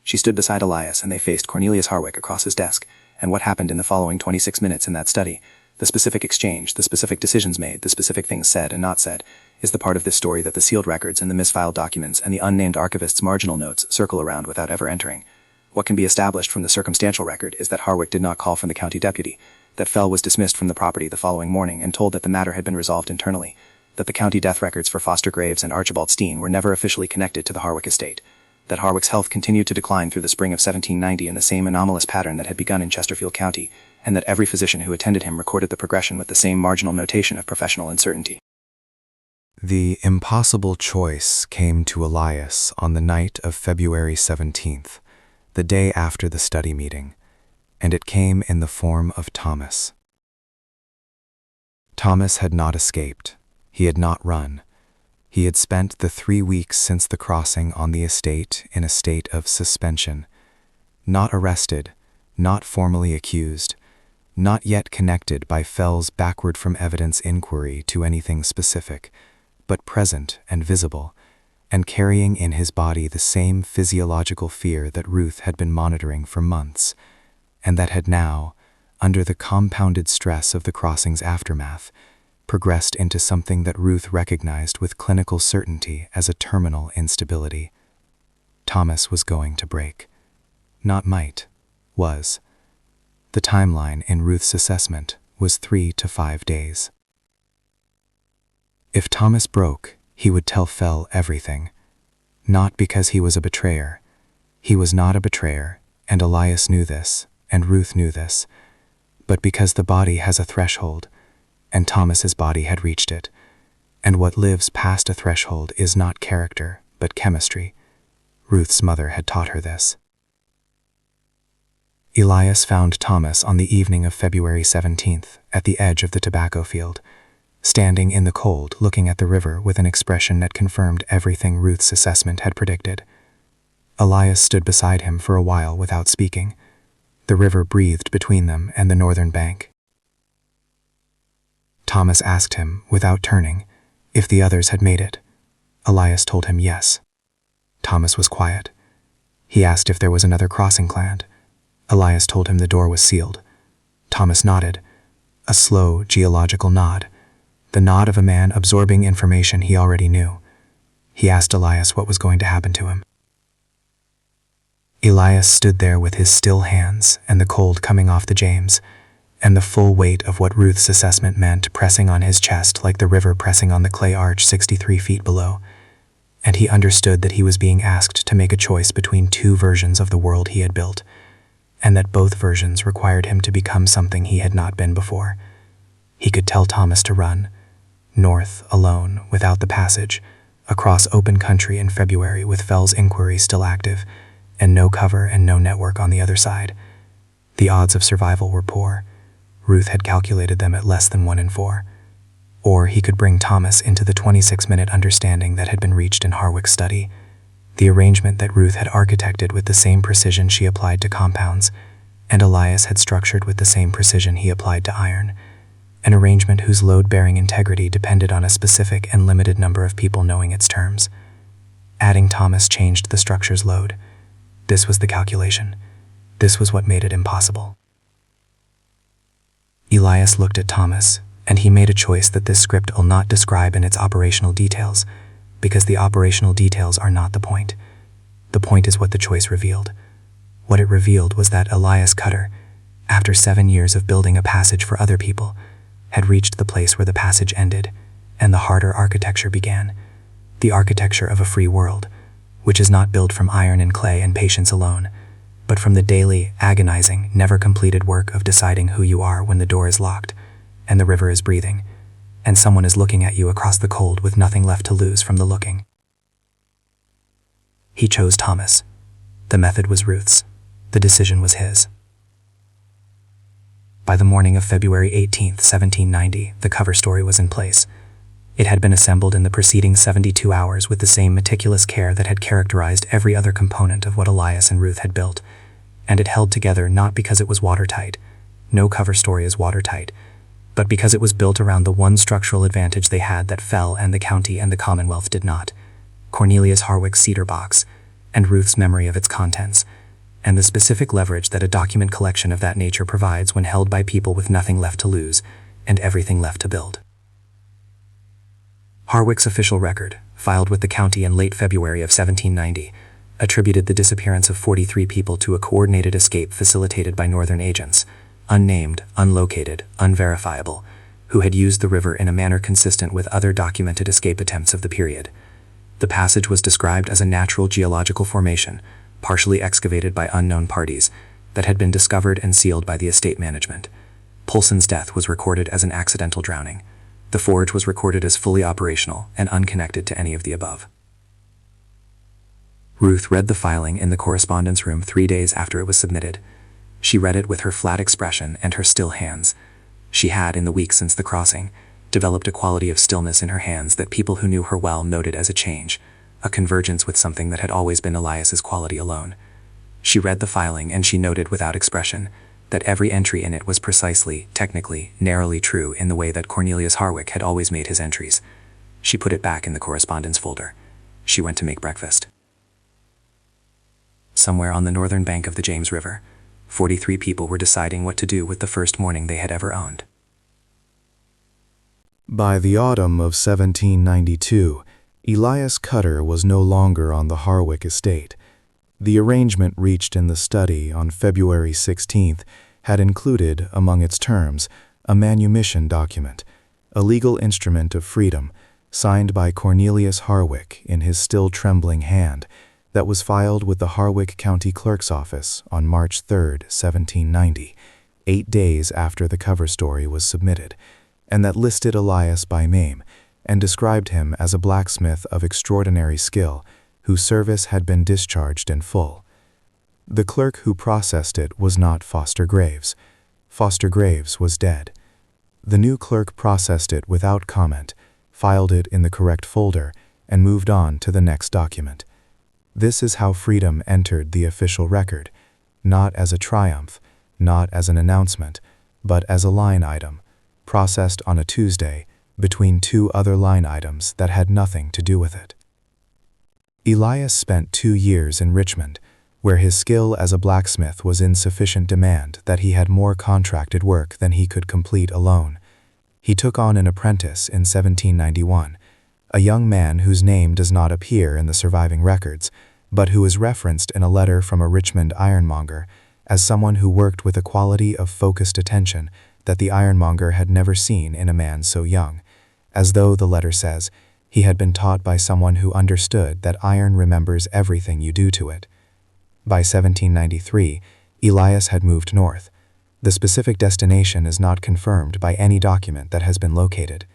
She stood beside Elias, and they faced Cornelius Harwick across his desk, and what happened in the following 26 minutes in that study, the specific exchange, the specific decisions made, the specific things said and not said, is the part of this story that the sealed records and the misfiled documents and the unnamed archivist's marginal notes circle around without ever entering. What can be established from the circumstantial record is that Harwick did not call from the county deputy, that Fell was dismissed from the property the following morning and told that the matter had been resolved internally, that the county death records for Foster Graves and Archibald Steen were never officially connected to the Harwick estate, that Harwick's health continued to decline through the spring of 1790 in the same anomalous pattern that had begun in Chesterfield County, and that every physician who attended him recorded the progression with the same marginal notation of professional uncertainty. The impossible choice came to Elias on the night of February 17th, the day after the study meeting, and it came in the form of Thomas. Thomas had not escaped. He had not run. He had spent the 3 weeks since the crossing on the estate in a state of suspension, not arrested, not formally accused, not yet connected by Fell's backward from evidence inquiry to anything specific, but present and visible, and carrying in his body the same physiological fear that Ruth had been monitoring for months, and that had now, under the compounded stress of the crossing's aftermath, progressed into something that Ruth recognized with clinical certainty as a terminal instability. Thomas was going to break. Not might, was. The timeline in Ruth's assessment was 3 to 5 days. If Thomas broke, he would tell Fell everything. Not because he was a betrayer. He was not a betrayer, and Elias knew this, and Ruth knew this, but because the body has a threshold, and Thomas's body had reached it, and what lives past a threshold is not character, but chemistry. Ruth's mother had taught her this. Elias found Thomas on the evening of February 17th at the edge of the tobacco field, standing in the cold looking at the river with an expression that confirmed everything Ruth's assessment had predicted. Elias stood beside him for a while without speaking. The river breathed between them and the northern bank. Thomas asked him, without turning, if the others had made it. Elias told him yes. Thomas was quiet. He asked if there was another crossing planned. Elias told him the door was sealed. Thomas nodded, a slow geological nod, the nod of a man absorbing information he already knew. He asked Elias what was going to happen to him. Elias stood there with his still hands and the cold coming off the James, and the full weight of what Ruth's assessment meant pressing on his chest like the river pressing on the clay arch 63 feet below, and he understood that he was being asked to make a choice between 2 versions of the world he had built, and that both versions required him to become something he had not been before. He could tell Thomas to run, north, alone, without the passage, across open country in February with Fell's inquiry still active, and no cover and no network on the other side. The odds of survival were poor. Ruth had calculated them at less than 1 in 4. Or he could bring Thomas into the 26-minute understanding that had been reached in Harwick's study, the arrangement that Ruth had architected with the same precision she applied to compounds, and Elias had structured with the same precision he applied to iron, an arrangement whose load-bearing integrity depended on a specific and limited number of people knowing its terms. Adding Thomas changed the structure's load. This was the calculation. This was what made it impossible. Elias looked at Thomas, and he made a choice that this script will not describe in its operational details, because the operational details are not the point. The point is what the choice revealed. What it revealed was that Elias Cutter, after 7 years of building a passage for other people, had reached the place where the passage ended and the harder architecture began, the architecture of a free world, which is not built from iron and clay and patience alone, but from the daily, agonizing, never-completed work of deciding who you are when the door is locked and the river is breathing, and someone is looking at you across the cold with nothing left to lose from the looking. He chose Thomas. The method was Ruth's. The decision was his. By the morning of February 18, 1790, the cover story was in place. It had been assembled in the preceding 72 hours with the same meticulous care that had characterized every other component of what Elias and Ruth had built, and it held together not because it was watertight. No cover story is watertight, but because it was built around the one structural advantage they had that Fell and the county and the Commonwealth did not: Cornelius Harwick's cedar box, and Ruth's memory of its contents, and the specific leverage that a document collection of that nature provides when held by people with nothing left to lose and everything left to build. Harwick's official record, filed with the county in late February of 1790, attributed the disappearance of 43 people to a coordinated escape facilitated by northern agents, unnamed, unlocated, unverifiable, who had used the river in a manner consistent with other documented escape attempts of the period. The passage was described as a natural geological formation, partially excavated by unknown parties, that had been discovered and sealed by the estate management. Poulson's death was recorded as an accidental drowning. The forge was recorded as fully operational and unconnected to any of the above. Ruth read the filing in the correspondence room 3 days after it was submitted. She read it with her flat expression and her still hands. She had, in the weeks since the crossing, developed a quality of stillness in her hands that people who knew her well noted as a change, a convergence with something that had always been Elias's quality alone. She read the filing and she noted without expression that every entry in it was precisely, technically, narrowly true in the way that Cornelius Harwick had always made his entries. She put it back in the correspondence folder. She went to make breakfast. Somewhere on the northern bank of the James River, 43 people were deciding what to do with the first morning they had ever owned. By the autumn of 1792, Elias Cutter was no longer on the Harwick estate. The arrangement reached in the study on February 16th had included, among its terms, a manumission document, a legal instrument of freedom, signed by Cornelius Harwick in his still trembling hand, that was filed with the Harwick County Clerk's Office on March 3, 1790, 8 days after the cover story was submitted, and that listed Elias by name and described him as a blacksmith of extraordinary skill, whose service had been discharged in full. The clerk who processed it was not Foster Graves. Foster Graves was dead. The new clerk processed it without comment, filed it in the correct folder, and moved on to the next document. This is how freedom entered the official record, not as a triumph, not as an announcement, but as a line item, processed on a Tuesday between 2 other line items that had nothing to do with it. Elias spent 2 years in Richmond, where his skill as a blacksmith was in sufficient demand that he had more contracted work than he could complete alone. He took on an apprentice in 1791, a young man whose name does not appear in the surviving records, but who is referenced in a letter from a Richmond ironmonger as someone who worked with a quality of focused attention that the ironmonger had never seen in a man so young, as though, the letter says, he had been taught by someone who understood that iron remembers everything you do to it. By 1793, Elias had moved north. The specific destination is not confirmed by any document that has been located.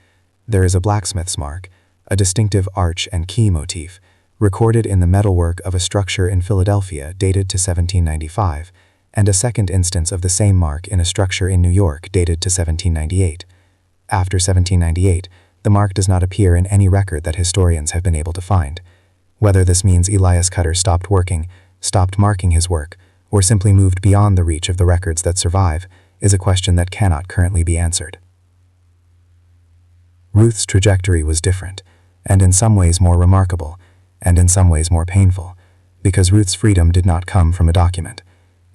There is a blacksmith's mark, a distinctive arch and key motif, recorded in the metalwork of a structure in Philadelphia dated to 1795, and a second instance of the same mark in a structure in New York dated to 1798. After 1798, the mark does not appear in any record that historians have been able to find. Whether this means Elias Cutter stopped working, stopped marking his work, or simply moved beyond the reach of the records that survive, is a question that cannot currently be answered. Ruth's trajectory was different, and in some ways more remarkable, and in some ways more painful, because Ruth's freedom did not come from a document.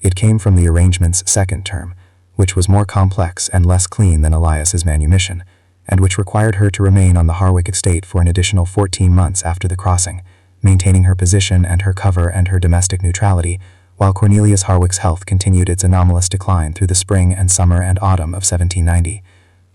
It came from the arrangement's second term, which was more complex and less clean than Elias's manumission, and which required her to remain on the Harwick estate for an additional 14 months after the crossing, maintaining her position and her cover and her domestic neutrality, while Cornelius Harwick's health continued its anomalous decline through the spring and summer and autumn of 1790.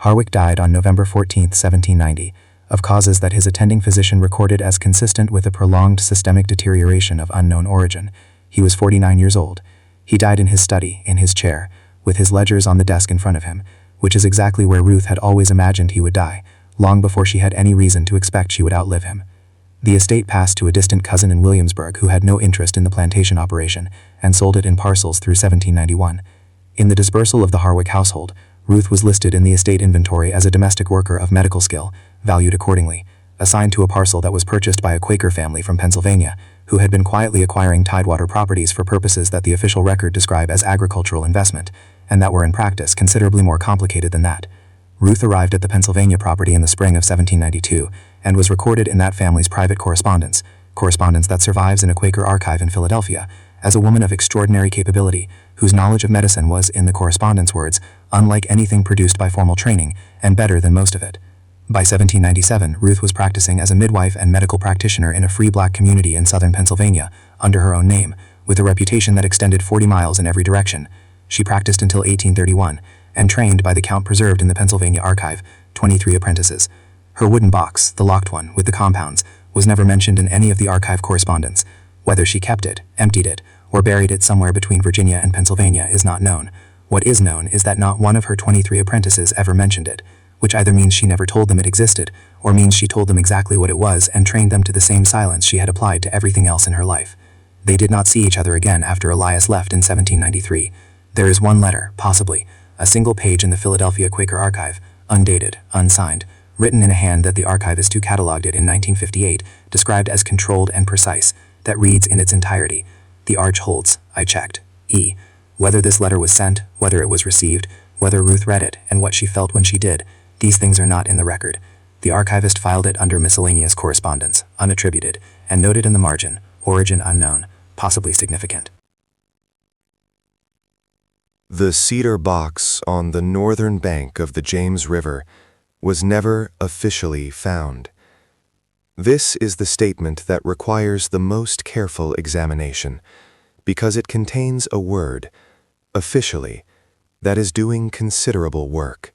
Harwick died on November 14, 1790, of causes that his attending physician recorded as consistent with a prolonged systemic deterioration of unknown origin. He was 49 years old. He died in his study, in his chair, with his ledgers on the desk in front of him, which is exactly where Ruth had always imagined he would die, long before she had any reason to expect she would outlive him. The estate passed to a distant cousin in Williamsburg who had no interest in the plantation operation and sold it in parcels through 1791. In the dispersal of the Harwick household, Ruth was listed in the estate inventory as a domestic worker of medical skill, valued accordingly, assigned to a parcel that was purchased by a Quaker family from Pennsylvania, who had been quietly acquiring tidewater properties for purposes that the official record describe as agricultural investment, and that were in practice considerably more complicated than that. Ruth arrived at the Pennsylvania property in the spring of 1792, and was recorded in that family's private correspondence that survives in a Quaker archive in Philadelphia, as a woman of extraordinary capability, whose knowledge of medicine was, in the correspondence words, unlike anything produced by formal training, and better than most of it. By 1797, Ruth was practicing as a midwife and medical practitioner in a free black community in southern Pennsylvania, under her own name, with a reputation that extended 40 miles in every direction. She practiced until 1831, and trained, by the count preserved in the Pennsylvania archive, 23 apprentices. Her wooden box, the locked one, with the compounds, was never mentioned in any of the archive correspondence. Whether she kept it, emptied it, or buried it somewhere between Virginia and Pennsylvania is not known. What is known is that not one of her 23 apprentices ever mentioned it, which either means she never told them it existed, or means she told them exactly what it was and trained them to the same silence she had applied to everything else in her life. They did not see each other again after Elias left in 1793. There is one letter, possibly, a single page in the Philadelphia Quaker archive, undated, unsigned, written in a hand that the archivist who catalogued it in 1958 described as controlled and precise, that reads in its entirety, "The arch holds, I checked, E. Whether this letter was sent, whether it was received, whether Ruth read it, and what she felt when she did, these things are not in the record." The archivist filed it under miscellaneous correspondence, unattributed, and noted in the margin, origin unknown, possibly significant. The cedar box on the northern bank of the James River was never officially found. This is the statement that requires the most careful examination, because it contains a word, officially, that is doing considerable work.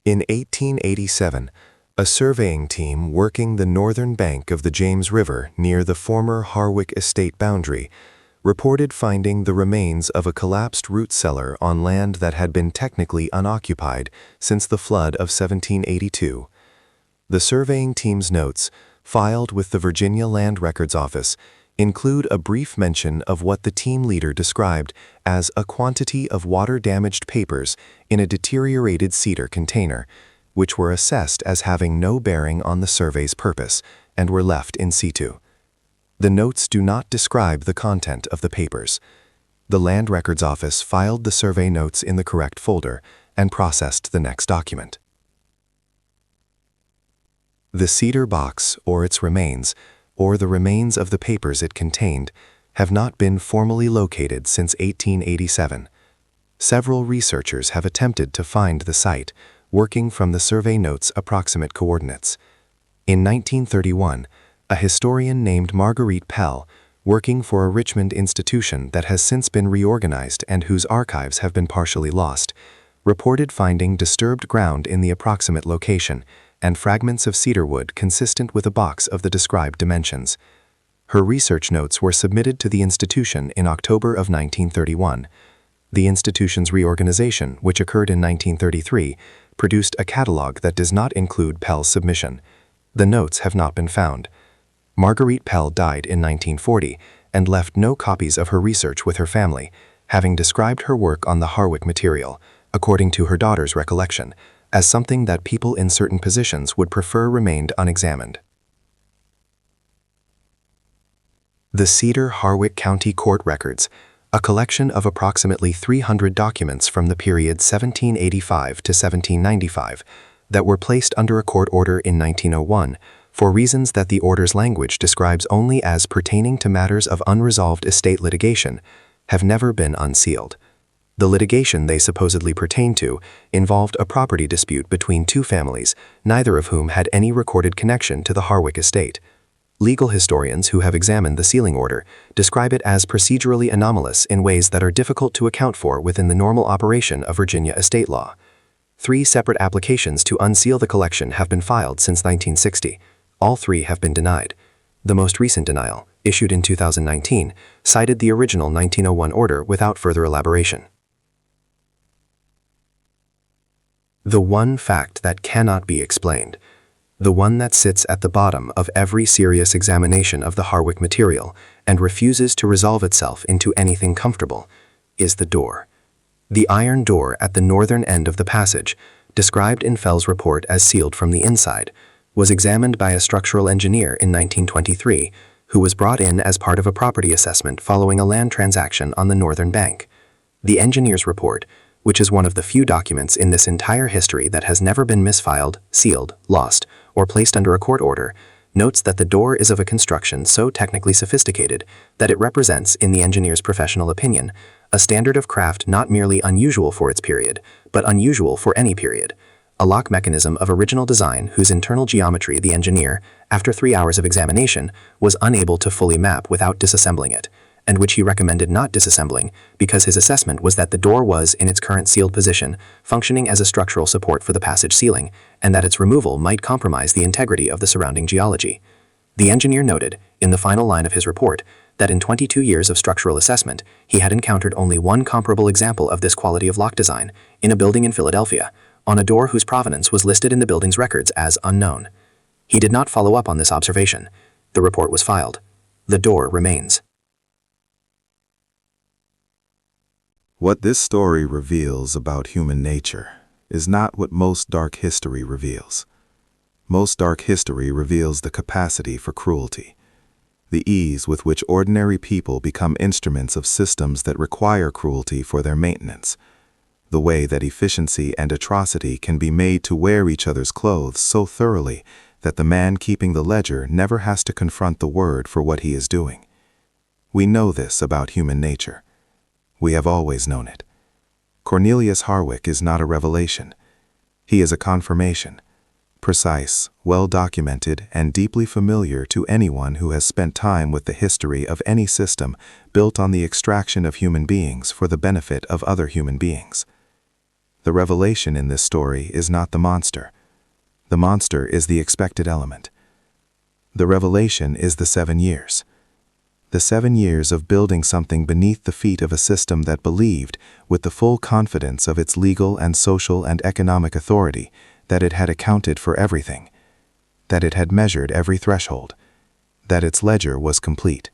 In 1887, a surveying team working the northern bank of the James River near the former Harwick estate boundary reported finding the remains of a collapsed root cellar on land that had been technically unoccupied since the flood of 1782. The surveying team's notes, filed with the Virginia Land Records Office, include a brief mention of what the team leader described as a quantity of water-damaged papers in a deteriorated cedar container, which were assessed as having no bearing on the survey's purpose and were left in situ. The notes do not describe the content of the papers. The Land Records Office filed the survey notes in the correct folder and processed the next document. The cedar box, or its remains, or the remains of the papers it contained, have not been formally located since 1887. Several researchers have attempted to find the site, working from the survey notes' approximate coordinates. In 1931, a historian named Marguerite Pell, working for a Richmond institution that has since been reorganized and whose archives have been partially lost, reported finding disturbed ground in the approximate location and fragments of cedar wood consistent with a box of the described dimensions. Her research notes were submitted to the institution in October of 1931. The institution's reorganization, which occurred in 1933, produced a catalog that does not include Pell's submission. The notes have not been found. Marguerite Pell died in 1940 and left no copies of her research with her family, having described her work on the Harwick material, according to her daughter's recollection, as something that people in certain positions would prefer remained unexamined. The Cedar Harwick County Court Records, a collection of approximately 300 documents from the period 1785 to 1795 that were placed under a court order in 1901 for reasons that the order's language describes only as pertaining to matters of unresolved estate litigation, have never been unsealed. The litigation they supposedly pertain to involved a property dispute between two families, neither of whom had any recorded connection to the Harwick estate. Legal historians who have examined the sealing order describe it as procedurally anomalous in ways that are difficult to account for within the normal operation of Virginia estate law. 3 separate applications to unseal the collection have been filed since 1960. All 3 have been denied. The most recent denial, issued in 2019, cited the original 1901 order without further elaboration. The one fact that cannot be explained, the one that sits at the bottom of every serious examination of the Harwick material and refuses to resolve itself into anything comfortable, is the door. The iron door at the northern end of the passage, described in Fell's report as sealed from the inside, was examined by a structural engineer in 1923, who was brought in as part of a property assessment following a land transaction on the northern bank. The engineer's report, which is one of the few documents in this entire history that has never been misfiled, sealed, lost, or placed under a court order, notes that the door is of a construction so technically sophisticated that it represents, in the engineer's professional opinion, a standard of craft not merely unusual for its period, but unusual for any period. A lock mechanism of original design whose internal geometry the engineer, after 3 hours of examination, was unable to fully map without disassembling it, and which he recommended not disassembling because his assessment was that the door was, in its current sealed position, functioning as a structural support for the passage ceiling, and that its removal might compromise the integrity of the surrounding geology. The engineer noted, in the final line of his report, that in 22 years of structural assessment, he had encountered only one comparable example of this quality of lock design, in a building in Philadelphia, on a door whose provenance was listed in the building's records as unknown. He did not follow up on this observation. The report was filed. The door remains. What this story reveals about human nature is not what most dark history reveals. Most dark history reveals the capacity for cruelty, the ease with which ordinary people become instruments of systems that require cruelty for their maintenance, the way that efficiency and atrocity can be made to wear each other's clothes so thoroughly that the man keeping the ledger never has to confront the word for what he is doing. We know this about human nature. We have always known it. Cornelius Harwick is not a revelation. He is a confirmation, precise, well-documented, and deeply familiar to anyone who has spent time with the history of any system built on the extraction of human beings for the benefit of other human beings. The revelation in this story is not the monster. The monster is the expected element. The revelation is the 7 years. The 7 years of building something beneath the feet of a system that believed, with the full confidence of its legal and social and economic authority, that it had accounted for everything, that it had measured every threshold, that its ledger was complete.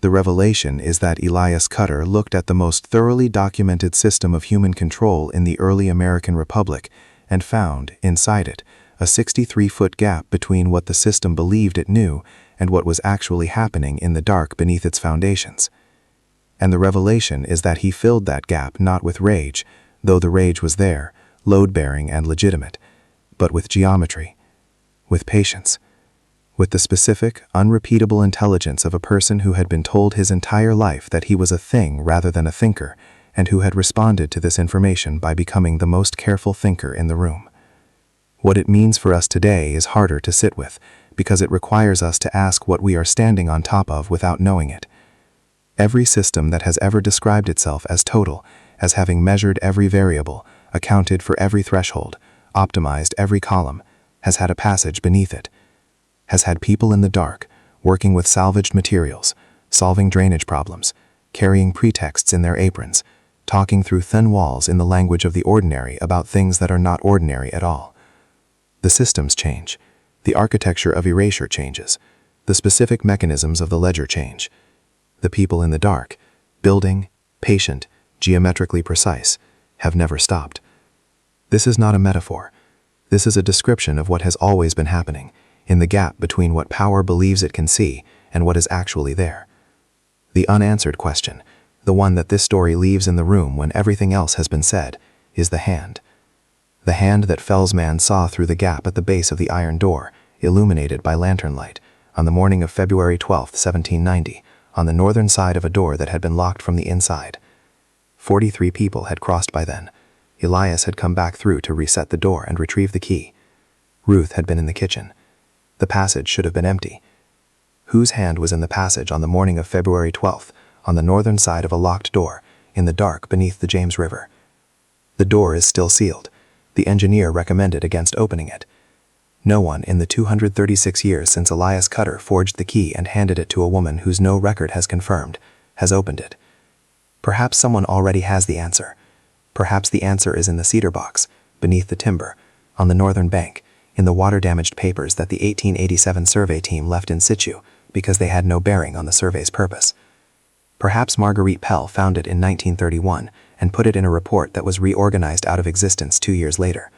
The revelation is that Elias Cutter looked at the most thoroughly documented system of human control in the early American Republic and found, inside it, a 63-foot gap between what the system believed it knew and what was actually happening in the dark beneath its foundations. And the revelation is that he filled that gap not with rage, though the rage was there, load-bearing and legitimate, but with geometry, with patience, with the specific, unrepeatable intelligence of a person who had been told his entire life that he was a thing rather than a thinker, and who had responded to this information by becoming the most careful thinker in the room. What it means for us today is harder to sit with, because it requires us to ask what we are standing on top of without knowing it. Every system that has ever described itself as total, as having measured every variable, accounted for every threshold, optimized every column, has had a passage beneath it, has had people in the dark, working with salvaged materials, solving drainage problems, carrying pretexts in their aprons, talking through thin walls in the language of the ordinary about things that are not ordinary at all. The systems change. The architecture of erasure changes. The specific mechanisms of the ledger change. The people in the dark, building, patient, geometrically precise, have never stopped. This is not a metaphor. This is a description of what has always been happening, in the gap between what power believes it can see and what is actually there. The unanswered question, the one that this story leaves in the room when everything else has been said, is the hand. The hand that Fell's man saw through the gap at the base of the iron door, illuminated by lantern light, on the morning of February 12, 1790, on the northern side of a door that had been locked from the inside. 43 people had crossed by then. Elias had come back through to reset the door and retrieve the key. Ruth had been in the kitchen. The passage should have been empty. Whose hand was in the passage on the morning of February 12th, on the northern side of a locked door, in the dark beneath the James River? The door is still sealed. The engineer recommended against opening it. No one in the 236 years since Elias Cutter forged the key and handed it to a woman whose no record has confirmed, has opened it. Perhaps someone already has the answer. Perhaps the answer is in the cedar box, beneath the timber, on the northern bank, in the water-damaged papers that the 1887 survey team left in situ because they had no bearing on the survey's purpose. Perhaps Marguerite Pell found it in 1931 and put it in a report that was reorganized out of existence 2 years later.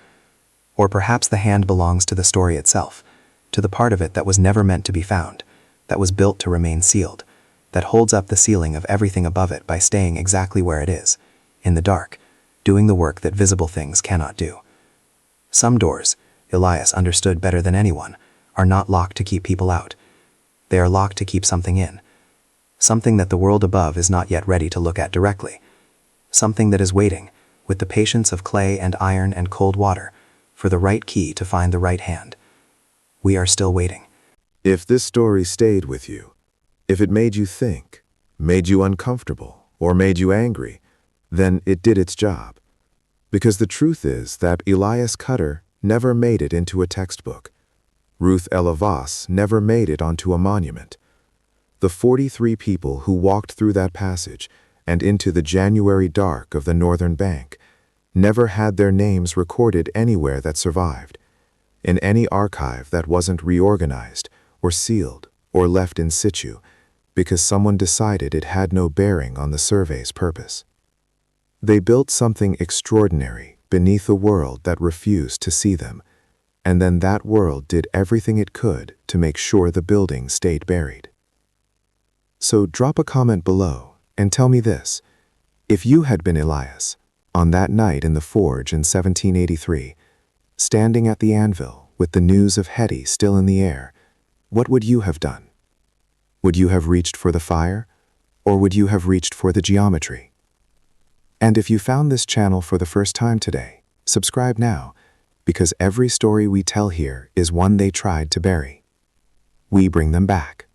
Or perhaps the hand belongs to the story itself, to the part of it that was never meant to be found, that was built to remain sealed, that holds up the ceiling of everything above it by staying exactly where it is, in the dark, doing the work that visible things cannot do. Some doors, Elias understood better than anyone, are not locked to keep people out. They are locked to keep something in. Something that the world above is not yet ready to look at directly. Something that is waiting, with the patience of clay and iron and cold water, for the right key to find the right hand. We are still waiting. If this story stayed with you, if it made you think, made you uncomfortable, or made you angry, then it did its job. Because the truth is that Elias Cutter never made it into a textbook. Ruth Ella Voss never made it onto a monument. The 43 people who walked through that passage and into the January dark of the northern bank never had their names recorded anywhere that survived, in any archive that wasn't reorganized or sealed or left in situ because someone decided it had no bearing on the survey's purpose. They built something extraordinary beneath a world that refused to see them, and then that world did everything it could to make sure the building stayed buried. So drop a comment below and tell me this: if you had been Elias, on that night in the forge in 1783, standing at the anvil with the news of Hetty still in the air, what would you have done? Would you have reached for the fire, or would you have reached for the geometry? And if you found this channel for the first time today, subscribe now, because every story we tell here is one they tried to bury. We bring them back.